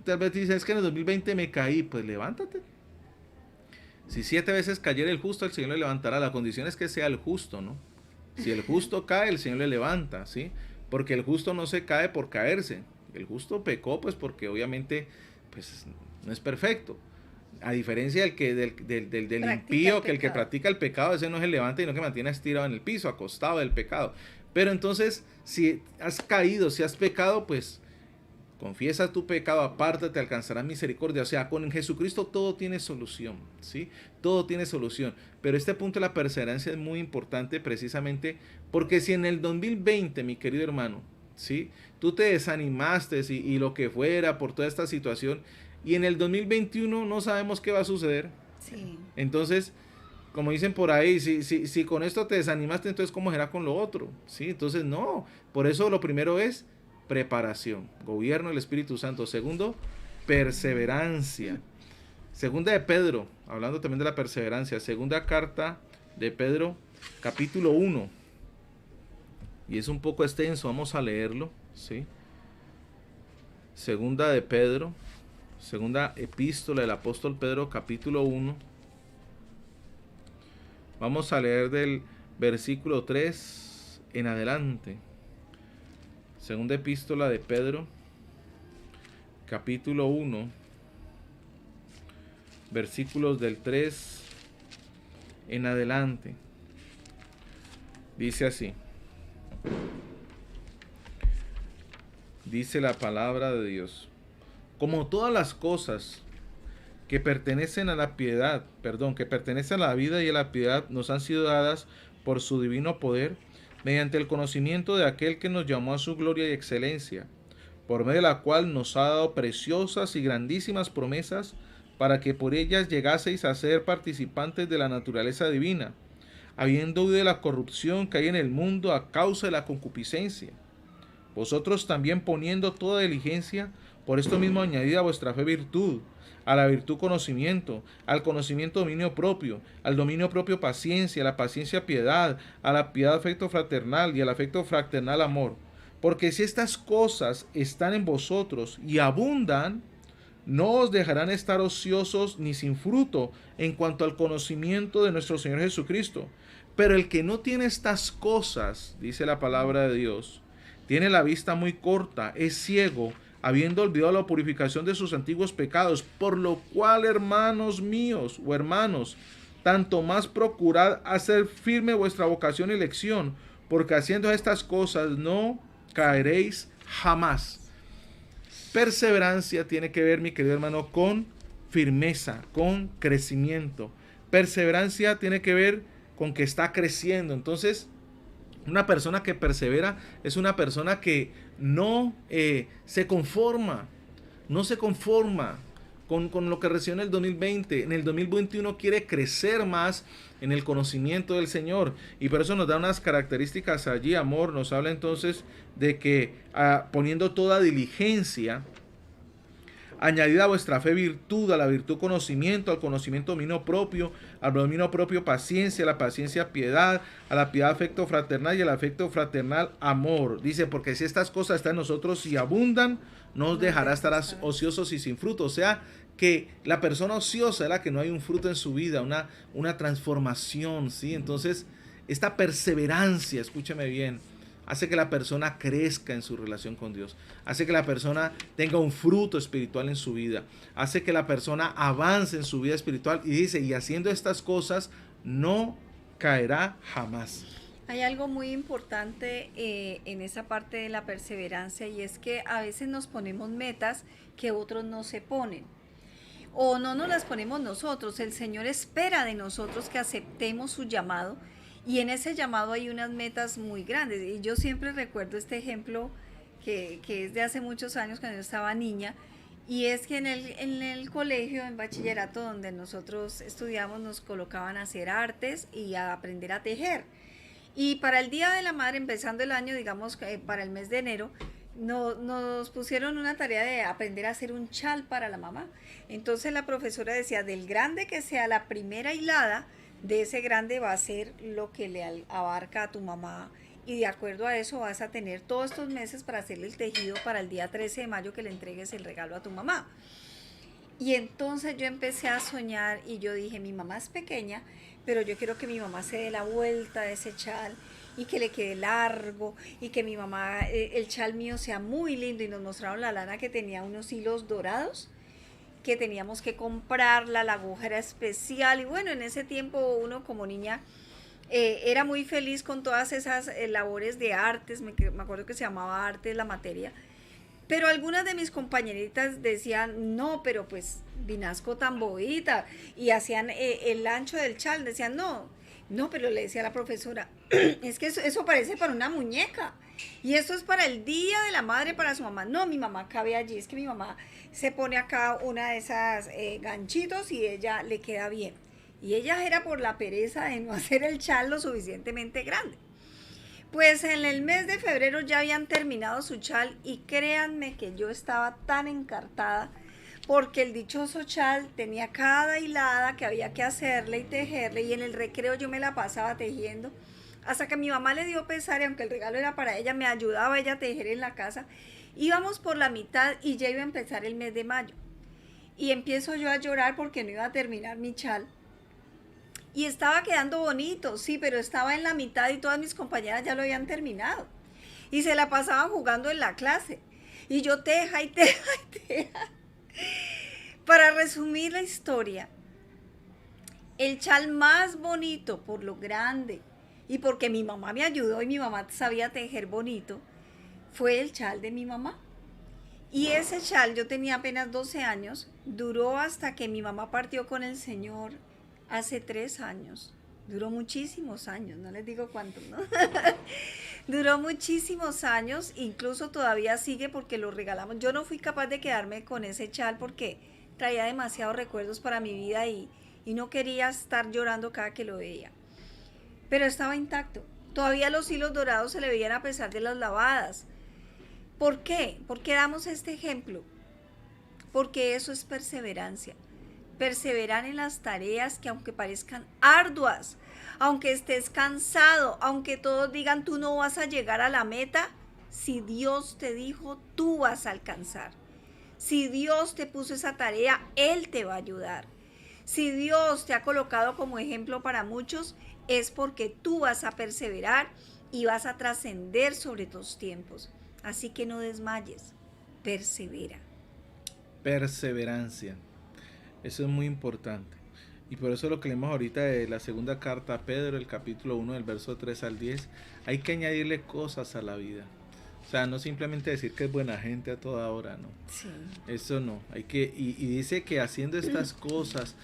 tal vez dices, es que en el 2020 me caí, pues levántate. Si 7 veces cayera el justo, el Señor le levantará. La condición es que sea el justo, ¿no? Si el justo cae, el Señor le levanta, ¿sí? Porque el justo no se cae por caerse. El justo pecó pues porque obviamente pues no es perfecto. A diferencia del impío, que el que practica el pecado, ese no se levanta y no que mantiene estirado en el piso, acostado del pecado. Pero entonces, si has caído, si has pecado, pues confiesa tu pecado, apártate, alcanzarás misericordia. O sea, con Jesucristo todo tiene solución, ¿sí? Todo tiene solución. Pero este punto de la perseverancia es muy importante precisamente porque si en el 2020, mi querido hermano, ¿sí? Tú te desanimaste y lo que fuera por toda esta situación y en el 2021 no sabemos qué va a suceder. Sí. Entonces, como dicen por ahí, si con esto te desanimaste, entonces ¿cómo será con lo otro? ¿Sí? Entonces, no. Por eso lo primero es preparación, gobierno del Espíritu Santo. Segundo, perseverancia. Segunda de Pedro, hablando también de la perseverancia, segunda carta de Pedro, capítulo 1. Y es un poco extenso, vamos a leerlo, ¿sí? Segunda de Pedro, segunda epístola del apóstol Pedro, capítulo 1. Vamos a leer del versículo 3 en adelante. Segunda epístola de Pedro, capítulo 1, versículos del 3 en adelante. Dice así. Dice la palabra de Dios. Como todas las cosas que pertenecen a la piedad, que pertenecen a la vida y a la piedad, nos han sido dadas por su divino poder, mediante el conocimiento de aquel que nos llamó a su gloria y excelencia, por medio de la cual nos ha dado preciosas y grandísimas promesas, para que por ellas llegaseis a ser participantes de la naturaleza divina, habiendo huido de la corrupción que hay en el mundo a causa de la concupiscencia. Vosotros también poniendo toda diligencia, por esto mismo añadid a vuestra fe virtud, a la virtud conocimiento, al conocimiento dominio propio, al dominio propio paciencia, a la paciencia piedad, a la piedad afecto fraternal y al afecto fraternal amor. Porque si estas cosas están en vosotros y abundan, no os dejarán estar ociosos ni sin fruto en cuanto al conocimiento de nuestro Señor Jesucristo. Pero el que no tiene estas cosas, dice la palabra de Dios, tiene la vista muy corta, es ciego, habiendo olvidado la purificación de sus antiguos pecados, por lo cual, hermanos míos o hermanos, tanto más procurad hacer firme vuestra vocación y elección, porque haciendo estas cosas no caeréis jamás. Perseverancia tiene que ver, mi querido hermano, con firmeza, con crecimiento. Perseverancia tiene que ver con que está creciendo. Entonces, una persona que persevera es una persona que no se conforma, con lo que recibió en el 2020. En el 2021 quiere crecer más en el conocimiento del Señor. Y por eso nos da unas características allí, amor. Nos habla entonces de que poniendo toda diligencia, añadid a vuestra fe virtud, a la virtud conocimiento, al conocimiento dominio propio, al dominio propio paciencia, a la paciencia piedad, a la piedad afecto fraternal y al afecto fraternal amor. Dice, porque si estas cosas están en nosotros y abundan, no os dejará estar ociosos y sin fruto. O sea, que la persona ociosa es la que no hay un fruto en su vida, una transformación, ¿sí? Entonces, esta perseverancia, escúcheme bien, hace que la persona crezca en su relación con Dios, hace que la persona tenga un fruto espiritual en su vida, hace que la persona avance en su vida espiritual y dice, y haciendo estas cosas no caerá jamás. Hay algo muy importante en esa parte de la perseverancia y es que a veces nos ponemos metas que otros no se ponen o no nos las ponemos nosotros. El Señor espera de nosotros que aceptemos su llamado. Y en ese llamado hay unas metas muy grandes. Y yo siempre recuerdo este ejemplo que es de hace muchos años cuando yo estaba niña. Y es que en el colegio, en bachillerato, donde nosotros estudiamos, nos colocaban a hacer artes y a aprender a tejer. Y para el Día de la Madre, empezando el año, digamos, para el mes de enero, nos pusieron una tarea de aprender a hacer un chal para la mamá. Entonces la profesora decía, del grande que sea la primera hilada, de ese grande va a ser lo que le abarca a tu mamá y de acuerdo a eso vas a tener todos estos meses para hacerle el tejido para el día 13 de mayo que le entregues el regalo a tu mamá. Y entonces yo empecé a soñar y yo dije, mi mamá es pequeña, pero yo quiero que mi mamá se dé la vuelta de ese chal y que le quede largo y que mi mamá, el chal mío sea muy lindo y nos mostraron la lana que tenía unos hilos dorados que teníamos que comprarla, la aguja era especial y bueno, en ese tiempo uno como niña era muy feliz con todas esas labores de artes, me acuerdo que se llamaba artes la materia, pero algunas de mis compañeritas decían, no, pero pues vinasco tan bobita, y hacían el ancho del chal, decían, no, no, pero le decía a la profesora, es que eso parece para una muñeca, y esto es para el día de la madre, para su mamá. No, mi mamá cabe allí, es que mi mamá se pone acá una de esas ganchitos y ella le queda bien. Y ella era por la pereza de no hacer el chal lo suficientemente grande. Pues en el mes de febrero ya habían terminado su chal y créanme que yo estaba tan encartada porque el dichoso chal tenía cada hilada que había que hacerle y tejerle y en el recreo yo me la pasaba tejiendo hasta que mi mamá le dio pesar y aunque el regalo era para ella, me ayudaba ella a tejer en la casa. Íbamos por la mitad y ya iba a empezar el mes de mayo. Y empiezo yo a llorar porque no iba a terminar mi chal. Y estaba quedando bonito, sí, pero estaba en la mitad y todas mis compañeras ya lo habían terminado. Y se la pasaban jugando en la clase. Y yo teja y teja y teja. Para resumir la historia, el chal más bonito por lo grande y porque mi mamá me ayudó y mi mamá sabía tejer bonito, fue el chal de mi mamá. Y ese chal, yo tenía apenas 12 años, duró hasta que mi mamá partió con el Señor hace 3 años. Duró muchísimos años, no les digo cuántos, ¿no? Duró muchísimos años, incluso todavía sigue porque lo regalamos. Yo no fui capaz de quedarme con ese chal porque traía demasiados recuerdos para mi vida y no quería estar llorando cada que lo veía. Pero estaba intacto. Todavía los hilos dorados se le veían a pesar de las lavadas. ¿Por qué? ¿Por qué damos este ejemplo? Porque eso es perseverancia. Perseverar en las tareas que aunque parezcan arduas, aunque estés cansado, aunque todos digan tú no vas a llegar a la meta, si Dios te dijo, tú vas a alcanzar. Si Dios te puso esa tarea, Él te va a ayudar. Si Dios te ha colocado como ejemplo para muchos, es porque tú vas a perseverar y vas a trascender sobre tus tiempos. Así que no desmayes, persevera. Perseverancia. Eso es muy importante. Y por eso lo que leemos ahorita de la segunda carta a Pedro, el capítulo 1, del verso 3 al 10, hay que añadirle cosas a la vida. O sea, no simplemente decir que es buena gente a toda hora, no. Sí. Eso no. Hay que, y dice que haciendo estas cosas,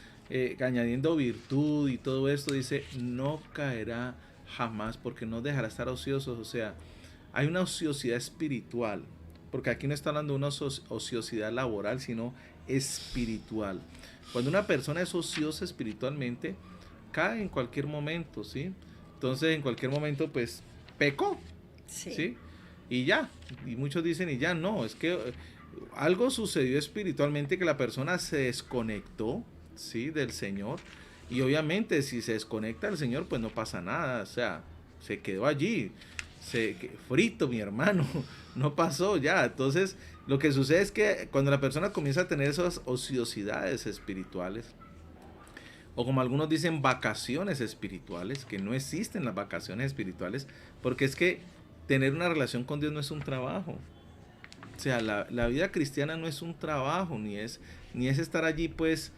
añadiendo virtud y todo esto, dice, no caerá jamás porque no dejará estar ociosos. O sea, hay una ociosidad espiritual, porque aquí no está hablando de una ociosidad laboral, sino espiritual. Cuando una persona es ociosa espiritualmente, cae en cualquier momento, ¿sí? Entonces, en cualquier momento, pues, pecó, ¿sí? Y ya, y muchos dicen, y ya no, es que algo sucedió espiritualmente que la persona se desconectó, ¿sí? Del Señor, y obviamente si se desconecta del Señor, pues no pasa nada, o sea, se quedó allí, frito, mi hermano, no pasó ya. Entonces lo que sucede es que cuando la persona comienza a tener esas ociosidades espirituales, o como algunos dicen, vacaciones espirituales, que no existen las vacaciones espirituales, porque es que tener una relación con Dios no es un trabajo. O sea, la vida cristiana no es un trabajo, ni es estar allí pues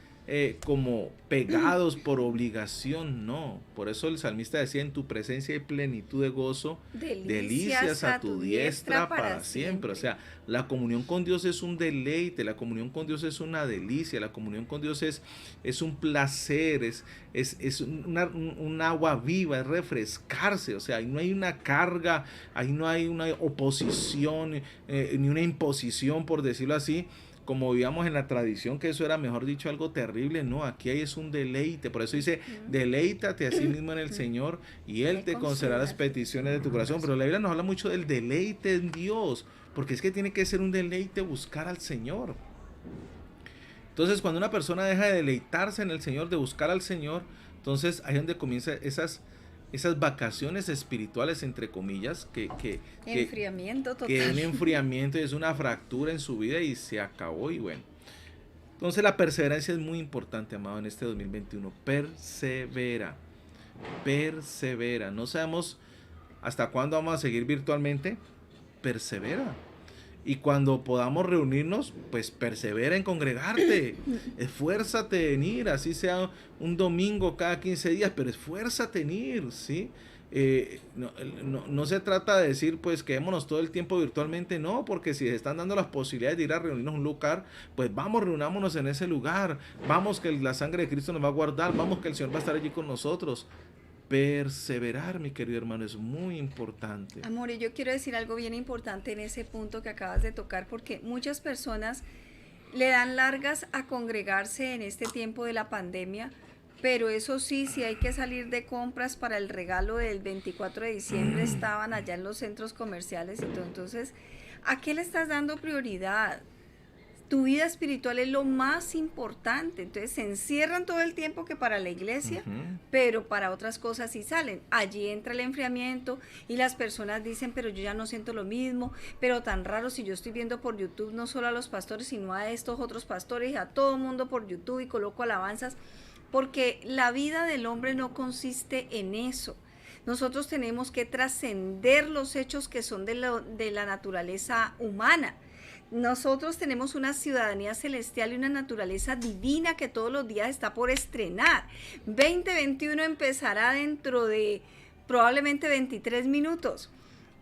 como pegados por obligación, no. Por eso el salmista decía, en tu presencia hay plenitud de gozo, delicias a tu diestra para siempre. O sea, la comunión con Dios es un deleite, la comunión con Dios es una delicia, la comunión con Dios es un placer, es un agua viva, es refrescarse. O sea, ahí no hay una carga, ahí no hay una oposición, ni una imposición, por decirlo así, como vivíamos en la tradición, que eso era, mejor dicho, algo terrible. No, aquí hay es un deleite. Por eso dice, deleítate a sí mismo en el Señor y Él te concederá las peticiones de tu corazón. Pero la Biblia nos habla mucho del deleite en Dios, porque es que tiene que ser un deleite buscar al Señor. Entonces, cuando una persona deja de deleitarse en el Señor, de buscar al Señor, entonces ahí es donde comienza esas vacaciones espirituales, entre comillas, enfriamiento total. Que un enfriamiento es una fractura en su vida y se acabó. Y bueno, entonces la perseverancia es muy importante, amado, en este 2021. Persevera. No sabemos ¿Hasta cuándo vamos a seguir virtualmente? Persevera. Y cuando podamos reunirnos, pues persevera en congregarte, esfuérzate en ir, así sea un domingo cada 15 días, pero esfuérzate en ir, ¿sí? No se trata de decir pues quedémonos todo el tiempo virtualmente, no, porque si se están dando las posibilidades de ir a reunirnos en un lugar, pues vamos, reunámonos en ese lugar, vamos que la sangre de Cristo nos va a guardar, vamos que el Señor va a estar allí con nosotros. Perseverar, mi querido hermano, es muy importante. Amor, y yo quiero decir algo bien importante en ese punto que acabas de tocar, porque muchas personas le dan largas a congregarse en este tiempo de la pandemia, pero eso sí, si hay que salir de compras para el regalo del 24 de diciembre, estaban allá en los centros comerciales y todo. Entonces, ¿a qué le estás dando prioridad? Tu vida espiritual es lo más importante. Entonces se encierran todo el tiempo que para la iglesia, pero para otras cosas sí salen. Allí entra el enfriamiento y las personas dicen, pero yo ya no siento lo mismo, pero tan raro si yo estoy viendo por YouTube no solo a los pastores, sino a estos otros pastores y a todo el mundo por YouTube y coloco alabanzas, porque la vida del hombre no consiste en eso. Nosotros tenemos que trascender los hechos que son de la naturaleza humana. Nosotros tenemos una ciudadanía celestial y una naturaleza divina que todos los días está por estrenar. 2021 empezará dentro de probablemente 23 minutos.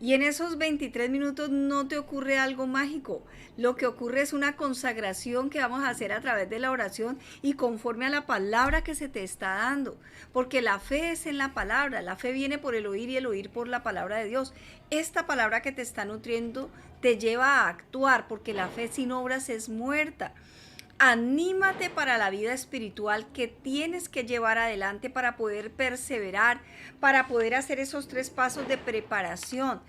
Y en esos 23 minutos no te ocurre algo mágico. Lo que ocurre es una consagración que vamos a hacer a través de la oración y conforme a la palabra que se te está dando. Porque la fe es en la palabra. La fe viene por el oír y el oír por la palabra de Dios. Esta palabra que te está nutriendo te lleva a actuar, porque la fe sin obras es muerta. Anímate para la vida espiritual que tienes que llevar adelante para poder perseverar, para poder hacer esos 3 pasos de preparación.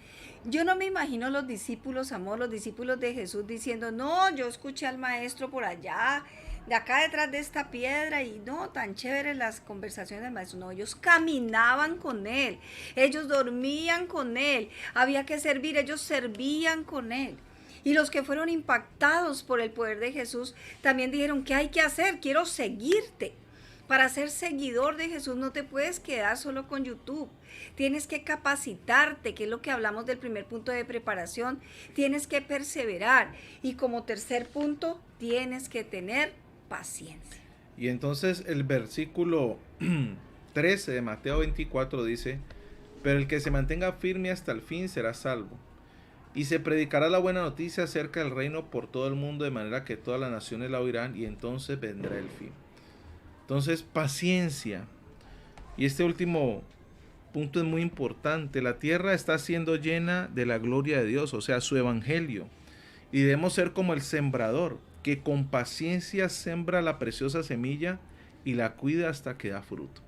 Yo no me imagino los discípulos, amor, los discípulos de Jesús diciendo, no, yo escuché al maestro por allá, de acá detrás de esta piedra, y no, tan chéveres las conversaciones del maestro. No, ellos caminaban con él, ellos dormían con él, había que servir, ellos servían con él. Y los que fueron impactados por el poder de Jesús también dijeron, ¿qué hay que hacer? Quiero seguirte. Para ser seguidor de Jesús no te puedes quedar solo con YouTube. Tienes que capacitarte, que es lo que hablamos del primer punto de preparación. Tienes que perseverar. Y como tercer punto, tienes que tener paciencia. Y entonces el versículo 13 de Mateo 24 dice, pero el que se mantenga firme hasta el fin será salvo. Y se predicará la buena noticia acerca del reino por todo el mundo, de manera que todas las naciones la oirán, y entonces vendrá el fin. Entonces, paciencia. Y este último punto es muy importante. La tierra está siendo llena de la gloria de Dios, o sea, su evangelio. Y debemos ser como el sembrador, que con paciencia sembra la preciosa semilla y la cuida hasta que da fruto.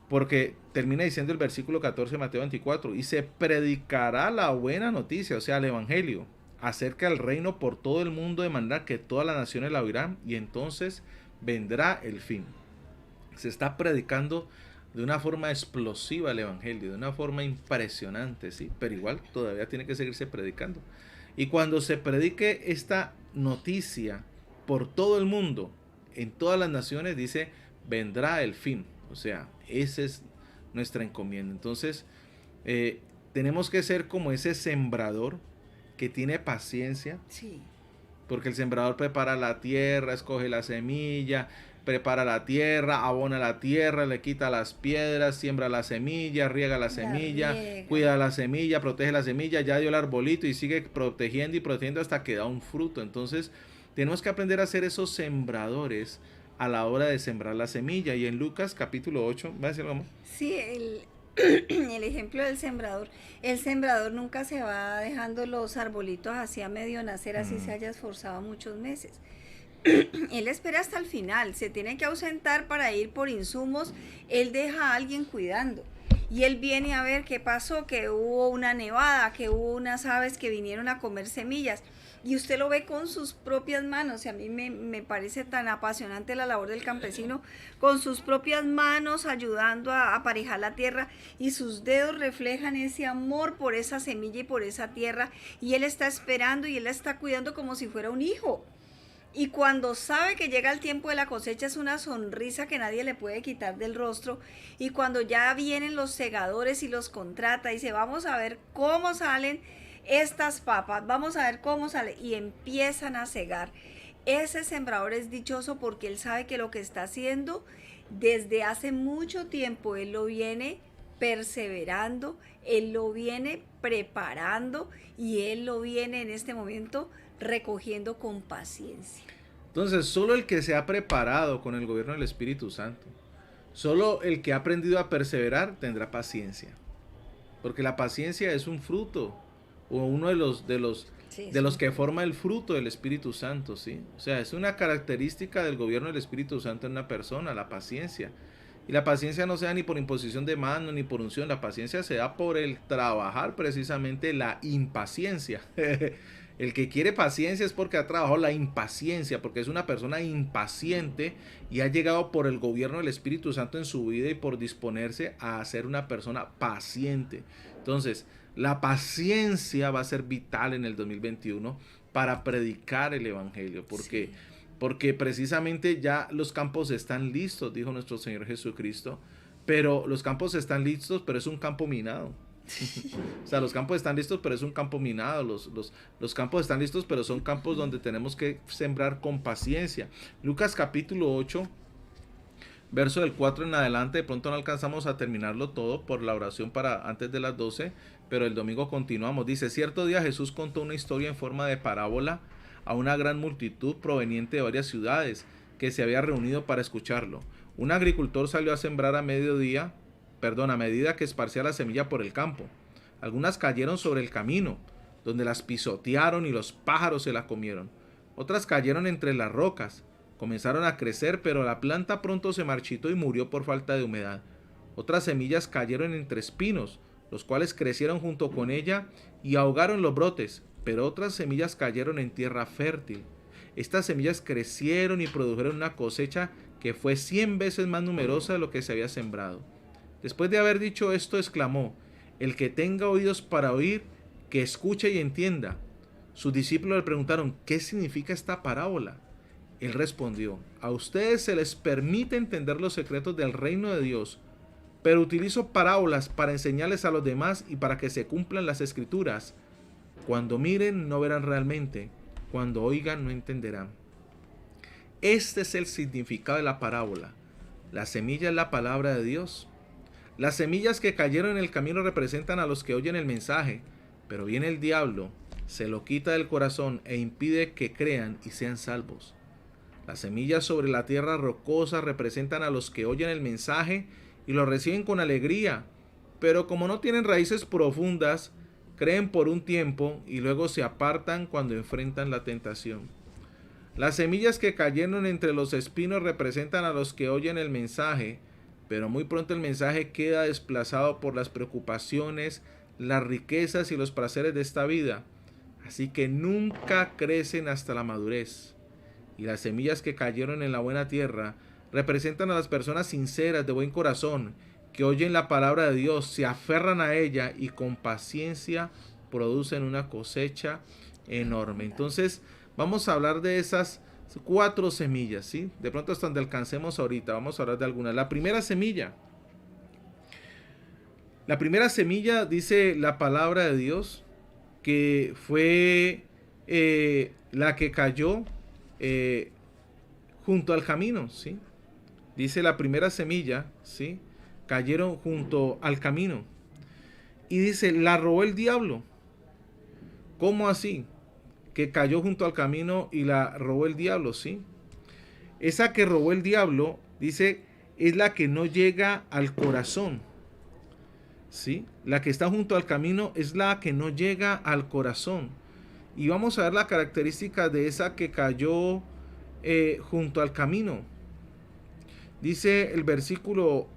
Porque termina diciendo el versículo 14 de Mateo 24, y se predicará la buena noticia, o sea, el evangelio, acerca del reino por todo el mundo, de manera que todas las naciones la oirán, y entonces vendrá el fin. Se está predicando de una forma explosiva el evangelio, de una forma impresionante, ¿sí? Pero igual todavía tiene que seguirse predicando. Y cuando se predique esta noticia por todo el mundo, en todas las naciones, dice, vendrá el fin. O sea, esa es nuestra encomienda. Entonces, tenemos que ser como ese sembrador que tiene paciencia. Sí. Porque el sembrador prepara la tierra, escoge la semilla, prepara la tierra, abona la tierra, le quita las piedras, siembra la semilla, riega la semilla, cuida la semilla, protege la semilla, ya dio el arbolito y sigue protegiendo y protegiendo hasta que da un fruto. Entonces, tenemos que aprender a ser esos sembradores a la hora de sembrar la semilla. Y en Lucas capítulo 8, ¿va a decir algo? Sí, el ejemplo del sembrador. El sembrador nunca se va dejando los arbolitos así a medio nacer, así se haya esforzado muchos meses. Él espera hasta el final, se tiene que ausentar para ir por insumos, él deja a alguien cuidando. Y él viene a ver qué pasó, que hubo una nevada, que hubo unas aves que vinieron a comer semillas. Y usted lo ve con sus propias manos, y a mí me parece tan apasionante la labor del campesino, con sus propias manos ayudando a aparejar la tierra, y sus dedos reflejan ese amor por esa semilla y por esa tierra, y él está esperando y él la está cuidando como si fuera un hijo. Y cuando sabe que llega el tiempo de la cosecha es una sonrisa que nadie le puede quitar del rostro. Y cuando ya vienen los segadores y los contrata y dice, vamos a ver cómo salen estas papas, vamos a ver cómo sale. Y empiezan a segar. Ese sembrador es dichoso porque él sabe que lo que está haciendo desde hace mucho tiempo, él lo viene perseverando, él lo viene preparando y él lo viene en este momento recogiendo con paciencia. Entonces, solo el que se ha preparado con el gobierno del Espíritu Santo, solo el que ha aprendido a perseverar tendrá paciencia. Porque la paciencia es un fruto o uno de los que forma el fruto del Espíritu Santo, ¿sí? O sea, es una característica del gobierno del Espíritu Santo en una persona, la paciencia. Y la paciencia no se da ni por imposición de mano ni por unción, la paciencia se da por el trabajar precisamente la impaciencia. El que quiere paciencia es porque ha trabajado la impaciencia, porque es una persona impaciente y ha llegado por el gobierno del Espíritu Santo en su vida y por disponerse a ser una persona paciente. Entonces, la paciencia va a ser vital en el 2021 para predicar el Evangelio, porque precisamente ya los campos están listos, dijo nuestro Señor Jesucristo, pero los campos están listos, pero es un campo minado. O sea, los campos están listos, pero es un campo minado. Los campos están listos, pero son campos donde tenemos que sembrar con paciencia. Lucas capítulo 8, verso del 4 en adelante. De pronto no alcanzamos a terminarlo todo por la oración para antes de las 12, pero el domingo continuamos. Dice, cierto día Jesús contó una historia en forma de parábola a una gran multitud proveniente de varias ciudades que se había reunido para escucharlo. Un agricultor salió a sembrar a medida que esparcía la semilla por el campo. Algunas cayeron sobre el camino, donde las pisotearon y los pájaros se las comieron. Otras cayeron entre las rocas. Comenzaron a crecer, pero la planta pronto se marchitó y murió por falta de humedad. Otras semillas cayeron entre espinos, los cuales crecieron junto con ella y ahogaron los brotes, pero otras semillas cayeron en tierra fértil. Estas semillas crecieron y produjeron una cosecha que fue 100 veces más numerosa de lo que se había sembrado. Después de haber dicho esto, exclamó, el que tenga oídos para oír, que escuche y entienda. Sus discípulos le preguntaron, ¿qué significa esta parábola? Él respondió, a ustedes se les permite entender los secretos del reino de Dios, pero utilizo parábolas para enseñarles a los demás y para que se cumplan las escrituras. Cuando miren, no verán realmente, cuando oigan, no entenderán. Este es el significado de la parábola. La semilla es la palabra de Dios. Las semillas que cayeron en el camino representan a los que oyen el mensaje, pero viene el diablo, se lo quita del corazón e impide que crean y sean salvos. Las semillas sobre la tierra rocosa representan a los que oyen el mensaje y lo reciben con alegría, pero como no tienen raíces profundas, creen por un tiempo y luego se apartan cuando enfrentan la tentación. Las semillas que cayeron entre los espinos representan a los que oyen el mensaje, pero muy pronto el mensaje queda desplazado por las preocupaciones, las riquezas y los placeres de esta vida, así que nunca crecen hasta la madurez. Y las semillas que cayeron en la buena tierra representan a las personas sinceras, de buen corazón, que oyen la palabra de Dios, se aferran a ella y con paciencia producen una cosecha enorme. Entonces, vamos a hablar de esas 4 semillas, ¿sí? De pronto hasta donde alcancemos ahorita, vamos a hablar de algunas. La primera semilla, dice la palabra de Dios, que fue la que cayó junto al camino, ¿sí? Dice la primera semilla, ¿sí? Cayeron junto al camino. Y dice, la robó el diablo. ¿Cómo así? Que cayó junto al camino y la robó el diablo, ¿sí? Esa que robó el diablo, dice, es la que no llega al corazón, ¿sí? La que está junto al camino es la que no llega al corazón. Y vamos a ver la característica de esa que cayó junto al camino. Dice el versículo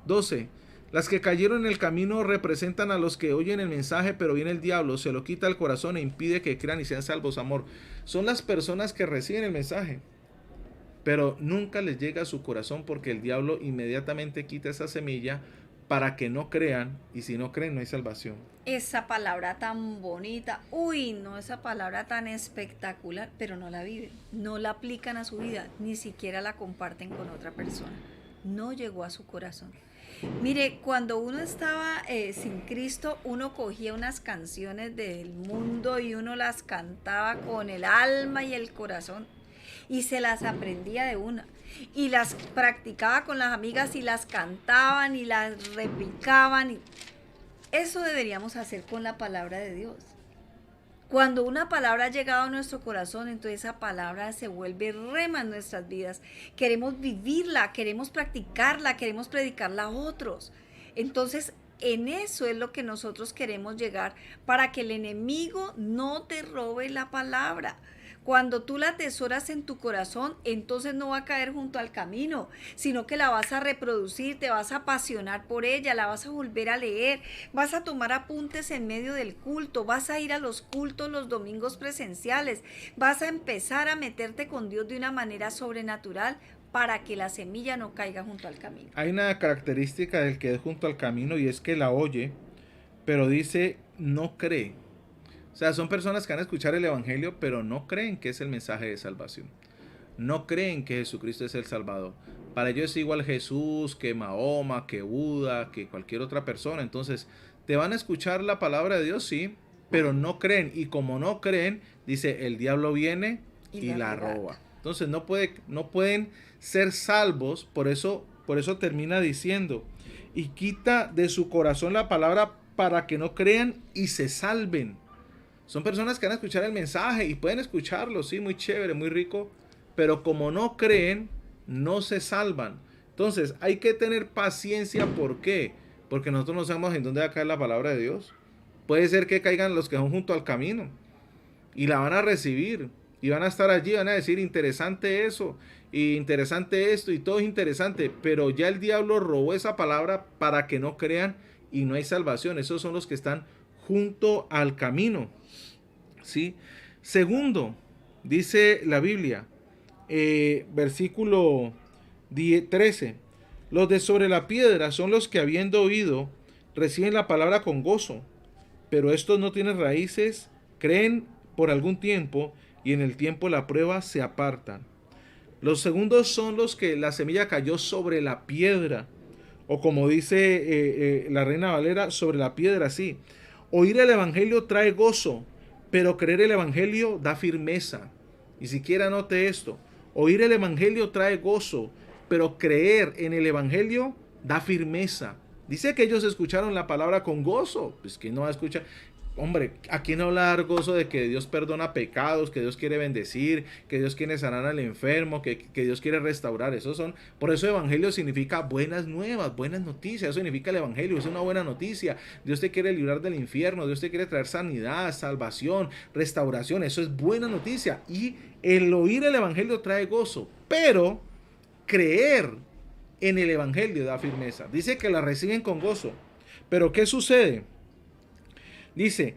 12, las que cayeron en el camino representan a los que oyen el mensaje, pero viene el diablo, se lo quita el corazón e impide que crean y sean salvos. Amor, son las personas que reciben el mensaje, pero nunca les llega a su corazón porque el diablo inmediatamente quita esa semilla para que no crean, y si no creen no hay salvación. Esa palabra tan bonita, uy, no, esa palabra tan espectacular, pero no la viven, no la aplican a su vida, ni siquiera la comparten con otra persona. No llegó a su corazón. Mire, cuando uno estaba sin Cristo, uno cogía unas canciones del mundo y uno las cantaba con el alma y el corazón y se las aprendía de una y las practicaba con las amigas y las cantaban y las repicaban. Eso deberíamos hacer con la palabra de Dios. Cuando una palabra ha llegado a nuestro corazón, entonces esa palabra se vuelve rema en nuestras vidas. Queremos vivirla, queremos practicarla, queremos predicarla a otros. Entonces, en eso es lo que nosotros queremos llegar para que el enemigo no te robe la palabra. Cuando tú la atesoras en tu corazón, entonces no va a caer junto al camino, sino que la vas a reproducir, te vas a apasionar por ella, la vas a volver a leer, vas a tomar apuntes en medio del culto, vas a ir a los cultos los domingos presenciales, vas a empezar a meterte con Dios de una manera sobrenatural para que la semilla no caiga junto al camino. Hay una característica del que es junto al camino y es que la oye, pero dice no cree. O sea, son personas que van a escuchar el evangelio, pero no creen que es el mensaje de salvación. No creen que Jesucristo es el Salvador. Para ellos es igual Jesús, que Mahoma, que Buda, que cualquier otra persona. Entonces, te van a escuchar la palabra de Dios, sí, pero no creen. Y como no creen, dice, el diablo viene y la roba. Entonces, no pueden ser salvos. Por eso termina diciendo, y quita de su corazón la palabra para que no crean y se salven. Son personas que van a escuchar el mensaje y pueden escucharlo, sí, muy chévere, muy rico, pero como no creen, no se salvan. Entonces, hay que tener paciencia. ¿Por qué? Porque nosotros no sabemos en dónde va a caer la palabra de Dios. Puede ser que caigan los que son junto al camino y la van a recibir y van a estar allí, van a decir, interesante eso, y interesante esto, y todo es interesante, pero ya el diablo robó esa palabra para que no crean y no hay salvación. Esos son los que están junto al camino. ¿Sí? Segundo, dice la Biblia, versículo 13, los de sobre la piedra son los que habiendo oído reciben la palabra con gozo, pero estos no tienen raíces, creen por algún tiempo y en el tiempo la prueba se apartan. Los segundos son los que la semilla cayó sobre la piedra, o como dice la Reina Valera, sobre la piedra, sí. Oír el evangelio trae gozo, pero creer el evangelio da firmeza. Ni siquiera note esto. Oír el evangelio trae gozo, pero creer en el evangelio da firmeza. Dice que ellos escucharon la palabra con gozo. Pues ¿quién no va a escuchar? Hombre, ¿a quién no va a dar gozo de que Dios perdona pecados, que Dios quiere bendecir, que Dios quiere sanar al enfermo, que Dios quiere restaurar? Por eso evangelio significa buenas nuevas, buenas noticias. Eso significa el evangelio, es una buena noticia. Dios te quiere librar del infierno, Dios te quiere traer sanidad, salvación, restauración. Eso es buena noticia. Y el oír el evangelio trae gozo, pero creer en el evangelio da firmeza. Dice que la reciben con gozo. Pero ¿qué sucede? Dice,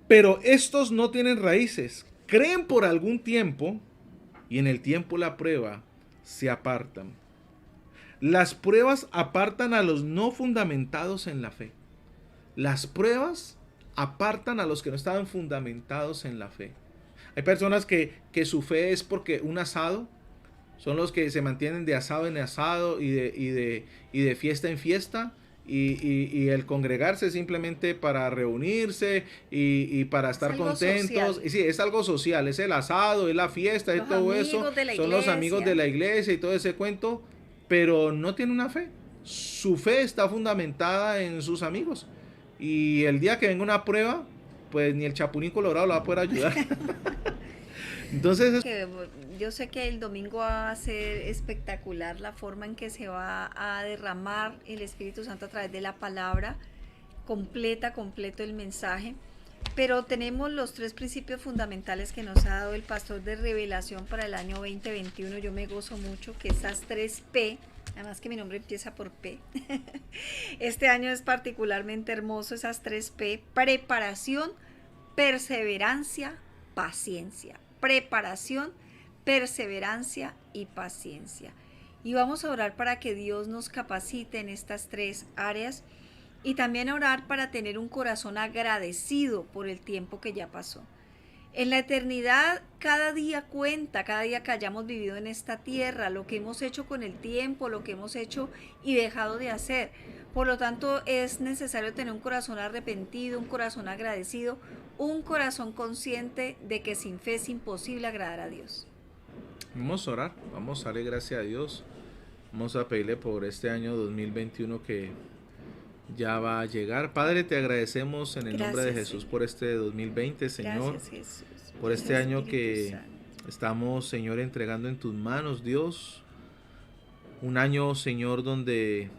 pero estos no tienen raíces, creen por algún tiempo y en el tiempo la prueba se apartan. Las pruebas apartan a los no fundamentados en la fe. Las pruebas apartan a los que no estaban fundamentados en la fe. Hay personas que su fe es porque un asado, son los que se mantienen de asado en asado y de fiesta en fiesta. Y el congregarse simplemente para reunirse y para estar contentos. Y sí, es algo social, es el asado, es la fiesta, es todo eso. Son los amigos de la iglesia y todo ese cuento, pero no tiene una fe. Su fe está fundamentada en sus amigos. Y el día que venga una prueba, pues ni el Chapulín Colorado lo va a poder ayudar. Entonces yo sé que el domingo va a ser espectacular la forma en que se va a derramar el Espíritu Santo a través de la palabra, completo el mensaje, pero tenemos los 3 principios fundamentales que nos ha dado el pastor de revelación para el año 2021. Yo me gozo mucho que esas 3 P, además que mi nombre empieza por P, este año es particularmente hermoso, esas 3 P: preparación, perseverancia, paciencia. Preparación, perseverancia y paciencia. Y vamos a orar para que Dios nos capacite en estas 3 áreas y también orar para tener un corazón agradecido por el tiempo que ya pasó. En la eternidad, cada día cuenta, cada día que hayamos vivido en esta tierra, lo que hemos hecho con el tiempo, lo que hemos hecho y dejado de hacer. Por lo tanto, es necesario tener un corazón arrepentido, un corazón agradecido, un corazón consciente de que sin fe es imposible agradar a Dios. Vamos a orar, vamos a darle gracias a Dios. Vamos a pedirle por este año 2021 que ya va a llegar. Padre, te agradecemos en el nombre de Jesús, Señor, por este 2020, Señor. Gracias, Jesús. Por este año Espíritu que Santo. estamos, Señor, entregando en tus manos, Dios. Un año, Señor, donde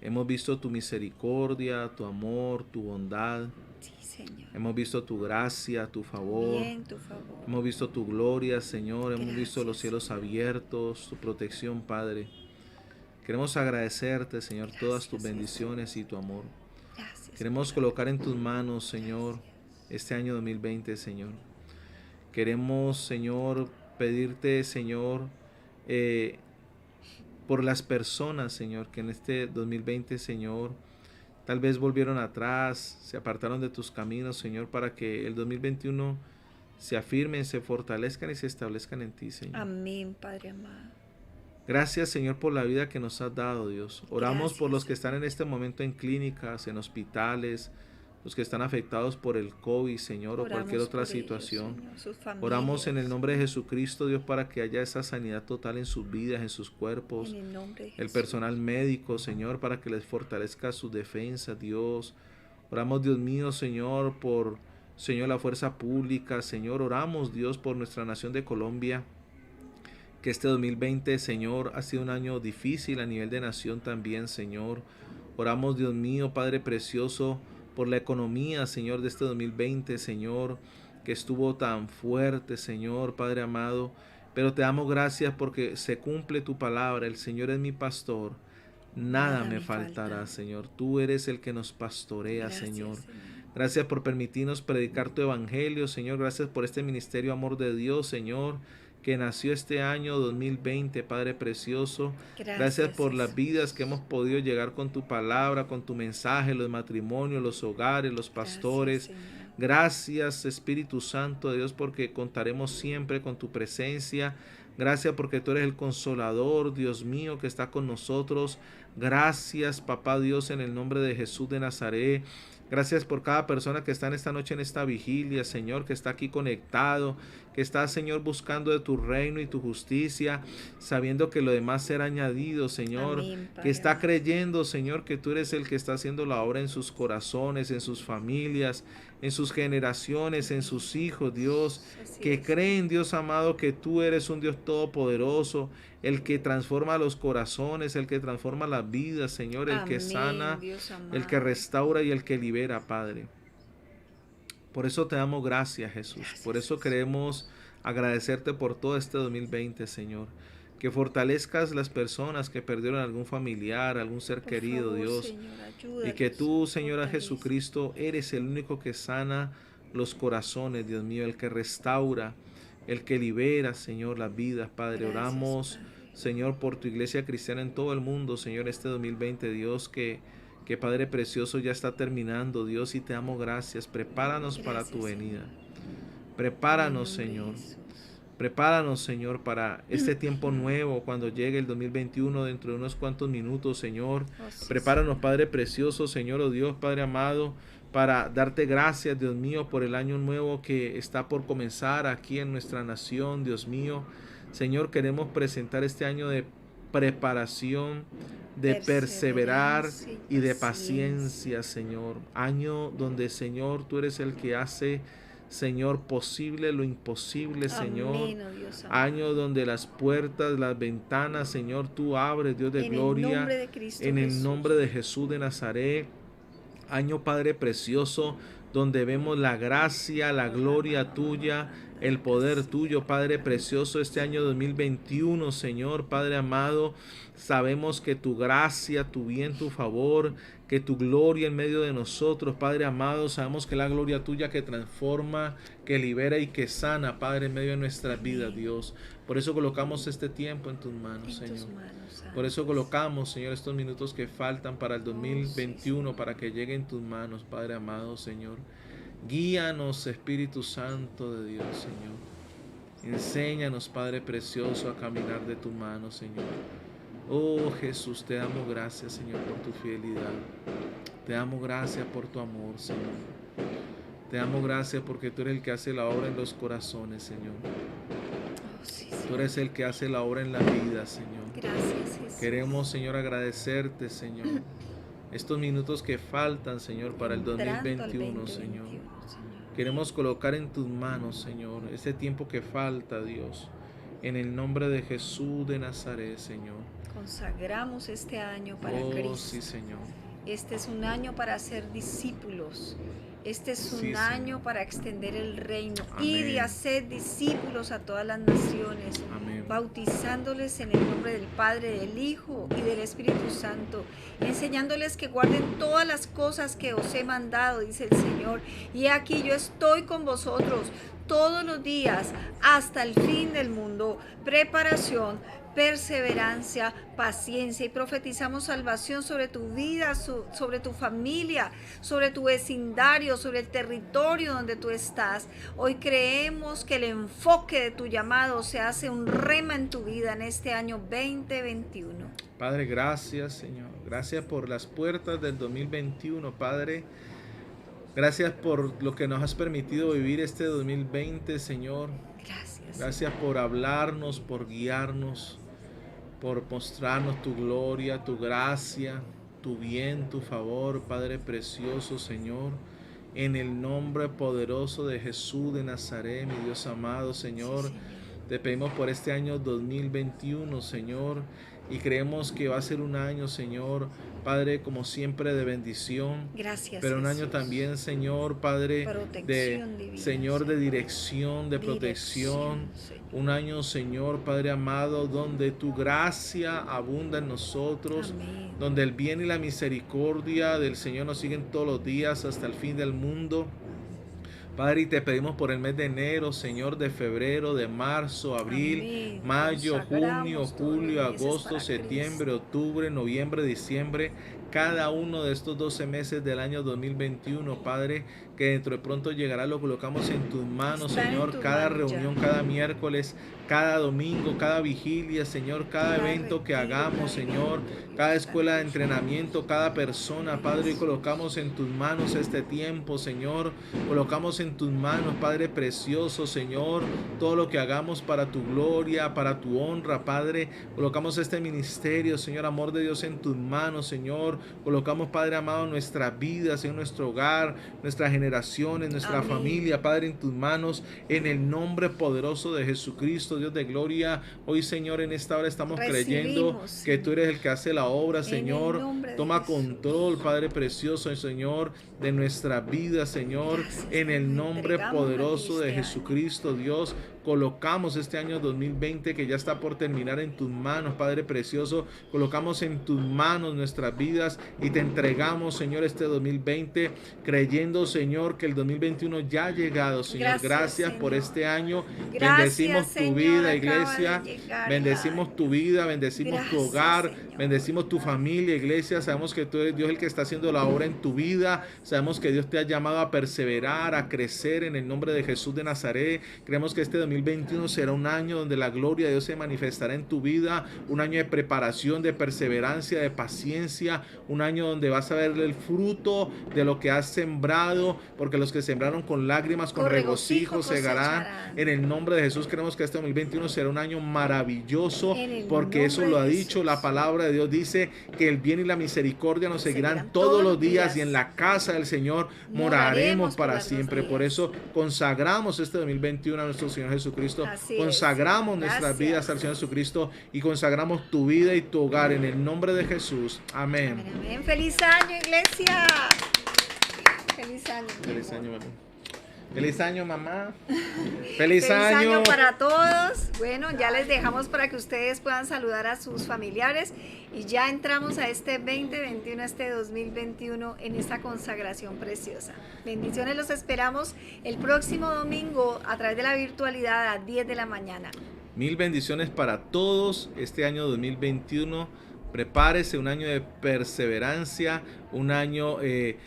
hemos visto tu misericordia, tu amor, tu bondad. Sí, Señor. Hemos visto tu gracia, tu favor. Bien, tu favor. Hemos visto tu gloria, Señor. Hemos Gracias, visto los cielos abiertos, tu protección, Padre. Queremos agradecerte, Señor, todas tus bendiciones y tu amor. Gracias. Queremos colocar en tus manos, Señor, este año 2020, Señor. Queremos, Señor, pedirte, Señor, por las personas, Señor, que en este 2020, Señor, tal vez volvieron atrás, se apartaron de tus caminos, Señor, para que el 2021 se afirmen, se fortalezcan y se establezcan en ti, Señor. Amén, Padre amado. Gracias, Señor, por la vida que nos has dado, Dios. Oramos Gracias, por los que están en este momento en clínicas, en hospitales, los que están afectados por el COVID, Señor, o cualquier otra situación. Oramos en el nombre de Jesucristo, Dios, para que haya esa sanidad total en sus vidas, en sus cuerpos. En el nombre de Jesús. El personal médico, Señor, para que les fortalezca sus defensas, Dios. Oramos, Dios mío, Señor, por, Señor, la fuerza pública, Señor. Oramos, Dios, por nuestra nación de Colombia. Que este 2020, Señor, ha sido un año difícil a nivel de nación también, Señor. Oramos, Dios mío, Padre precioso, por la economía, Señor, de este 2020, Señor, que estuvo tan fuerte, Señor, Padre amado. Pero te damos gracias porque se cumple tu palabra. El Señor es mi pastor. Nada me faltará, Señor. Tú eres el que nos pastorea, Señor. Gracias por permitirnos predicar tu evangelio, Señor. Gracias por este ministerio Amor de Dios, Señor, que nació este año 2020, Padre precioso. Gracias por las vidas que hemos podido llegar con tu palabra, con tu mensaje, los matrimonios, los hogares, los pastores. Gracias, Espíritu Santo de Dios, porque contaremos siempre con tu presencia. Gracias porque tú eres el consolador, Dios mío, que está con nosotros. Gracias, Papá Dios, en el nombre de Jesús de Nazaret. Gracias por cada persona que está en esta noche, en esta vigilia, Señor, que está aquí conectado, que está, Señor, buscando de tu reino y tu justicia, sabiendo que lo demás será añadido, Señor. Amén, que está creyendo, Señor, que tú eres el que está haciendo la obra en sus corazones, en sus familias, en sus generaciones, en sus hijos, Dios. Que creen, Dios amado, que tú eres un Dios todopoderoso, el que transforma los corazones, el que transforma las vidas, Señor, el que sana, el que restaura y el que libera, Padre. Por eso te damos gracias, Jesús. Por eso queremos agradecerte por todo este 2020, Señor. Que fortalezcas las personas que perdieron algún familiar, algún ser querido, favor, Dios. Señor, y que tú, Señor Jesucristo, eres el único que sana los corazones, Dios mío, el que restaura, el que libera, Señor, las vidas, Padre. Gracias, oramos, Padre. Señor, por tu iglesia cristiana en todo el mundo, Señor, este 2020, Dios, que Padre precioso ya está terminando, Dios, y te damos gracias. Prepáranos para tu venida. Prepáranos, Señor. Prepáranos, Señor, para este tiempo nuevo, cuando llegue el 2021, dentro de unos cuantos minutos, Señor. Prepáranos, Padre precioso, Señor, oh Dios, Padre amado, para darte gracias, Dios mío, por el año nuevo que está por comenzar aquí en nuestra nación, Dios mío. Señor, queremos presentar este año de preparación, de perseverar y de paciencia, Señor. Año donde, Señor, tú eres el que hace, Señor, posible lo imposible, Señor. Amén, oh Dios, amén. Año donde las puertas, las ventanas, Señor, tú abres, Dios de gloria, en el nombre de Jesús de Nazaret. Año, Padre precioso, donde vemos la gracia, la gloria tuya, el poder tuyo, Padre precioso. Este año 2021, Señor, Padre amado, sabemos que tu gracia, tu bien, tu favor que tu gloria en medio de nosotros, Padre amado. Sabemos que la gloria tuya que transforma, que libera y que sana, Padre, en medio de nuestras vidas, Dios. Por eso colocamos este tiempo en tus manos, Señor. Por eso colocamos, Señor, estos minutos que faltan para el 2021, para que lleguen en tus manos, Padre amado, Señor. Guíanos, Espíritu Santo de Dios, Señor. Enséñanos, Padre precioso, a caminar de tu mano, Señor. Oh Jesús, te damos gracias, Señor, por tu fidelidad. Te damos gracias por tu amor, Señor. Te damos gracias porque tú eres el que hace la obra en los corazones, Señor. Tú eres el que hace la obra en la vida, Señor. Gracias, Jesús. Queremos, Señor, agradecerte, Señor. Estos minutos que faltan, Señor, para el 2021, Señor. Queremos colocar en tus manos, Señor, ese tiempo que falta, Dios. En el nombre de Jesús de Nazaret, Señor. Consagramos este año para Cristo. Sí, Señor. Este es un año para ser discípulos. Este es un año, Señor, para extender el reino. Amén. Y de hacer discípulos a todas las naciones. Amén. Bautizándoles en el nombre del Padre, del Hijo y del Espíritu Santo. Enseñándoles que guarden todas las cosas que os he mandado, dice el Señor. Y aquí yo estoy con vosotros todos los días hasta el fin del mundo. Preparación, perseverancia, paciencia, y profetizamos salvación sobre tu vida, sobre tu familia, sobre tu vecindario, sobre el territorio donde tú estás. Hoy creemos que el enfoque de tu llamado se hace un rema en tu vida en este año 2021. Padre, gracias, Señor. Gracias por las puertas del 2021, Padre. Gracias por lo que nos has permitido vivir este 2020, Señor. Gracias. Gracias por hablarnos, por guiarnos, por mostrarnos tu gloria, tu gracia, tu bien, tu favor, Padre precioso, Señor. En el nombre poderoso de Jesús de Nazaret, mi Dios amado, Señor. Sí, Señor. Te pedimos por este año 2021, Señor. Y creemos que va a ser un año, Señor, Padre, como siempre, de bendición. Gracias, pero un Jesús. año también, Señor, Padre, Protección divina, Señor, de dirección, de protección. Señor. Un año, Señor, Padre amado, donde tu gracia abunda en nosotros. Amén. Donde el bien y la misericordia del Señor nos siguen todos los días hasta el fin del mundo. Padre, y te pedimos por el mes de enero, Señor, de febrero, de marzo, abril, Amén. mayo, junio, Consagramos todos julio, los meses agosto, para septiembre, Cristo. octubre, noviembre, diciembre, cada uno de estos 12 meses del año 2021, Padre, que dentro de pronto llegará, lo colocamos en tus manos, Está en Señor, tu cada mano ya. reunión, cada miércoles, cada domingo, cada vigilia, Señor, cada Cada evento que retiro, hagamos, cada Señor, evento, cada cada escuela de cosa. entrenamiento, cada persona, Padre, y colocamos en tus manos este tiempo, Señor, colocamos en tus manos, Padre precioso, Señor, todo lo que hagamos para tu gloria, para tu honra, Padre, colocamos este ministerio, Señor, amor de Dios, en tus manos, Señor, colocamos, Padre amado, nuestras vidas, en nuestro hogar, nuestras generaciones, nuestra Amén. familia, Padre, en tus manos, en el nombre poderoso de Jesucristo, Dios de gloria. Hoy, Señor, en esta hora estamos creyendo Recibimos, que tú eres el que hace la obra, En el Señor. nombre de Toma Jesús. control, Padre precioso, Señor, de nuestra vida, Señor, Gracias, en el Señor. nombre Entregamos poderoso a ti de este Jesucristo, Dios. Colocamos este año 2020 que ya está por terminar en tus manos, Padre precioso. Colocamos en tus manos nuestras vidas y te entregamos, Señor, este 2020, creyendo, Señor, que el 2021 ya ha llegado, Señor. Gracias por Señor. este año. Gracias, Bendecimos tu Señor, vida, acaba iglesia. de llegar Bendecimos el tu vida, bendecimos tu Gracias, hogar, Señor. bendecimos tu familia, iglesia. Sabemos que tú eres Dios el que está haciendo la obra en tu vida. Sabemos que Dios te ha llamado a perseverar, a crecer en el nombre de Jesús de Nazaret. Creemos que este 2021 será un año donde la gloria de Dios se manifestará en tu vida, un año de preparación, de perseverancia, de paciencia, un año donde vas a ver el fruto de lo que has sembrado, porque los que sembraron con lágrimas, con regocijo segarán. En el nombre de Jesús creemos que este 2021 será un año maravilloso, En el porque eso nombre lo ha de dicho Jesús. la palabra de Dios. Dice que el bien y la misericordia nos seguirán Seguirán todos los días, y en la casa del Señor moraremos para por siempre. los Por días. eso consagramos este 2021 a nuestro Señor Jesucristo. Así Consagramos es. nuestras Gracias. vidas al Señor Jesucristo y consagramos tu vida y tu hogar en el nombre de Jesús. Amén. Amén, amén. Feliz año, iglesia. Feliz año. mi Feliz amor. año, hermano. Feliz año, mamá. Feliz Feliz año año. para todos. Bueno, ya les dejamos para que ustedes puedan saludar a sus familiares y ya entramos a este 2021, a este 2021 en esta consagración preciosa. Bendiciones, los esperamos el próximo domingo a través de la virtualidad a 10 de la mañana. Mil bendiciones para todos este año 2021. Prepárese, un año de perseverancia, un año de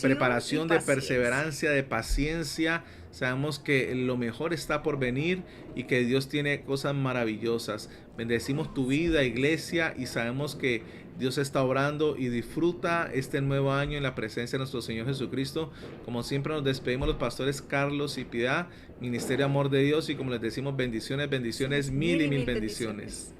preparación, de perseverancia, de paciencia. Sabemos que lo mejor está por venir y que Dios tiene cosas maravillosas. Bendecimos tu vida, iglesia, y sabemos que Dios está obrando y disfruta este nuevo año en la presencia de nuestro Señor Jesucristo. Como siempre nos despedimos los pastores Carlos y Piedad, Ministerio Amor de Dios, y como les decimos, bendiciones, bendiciones, mil y mil bendiciones.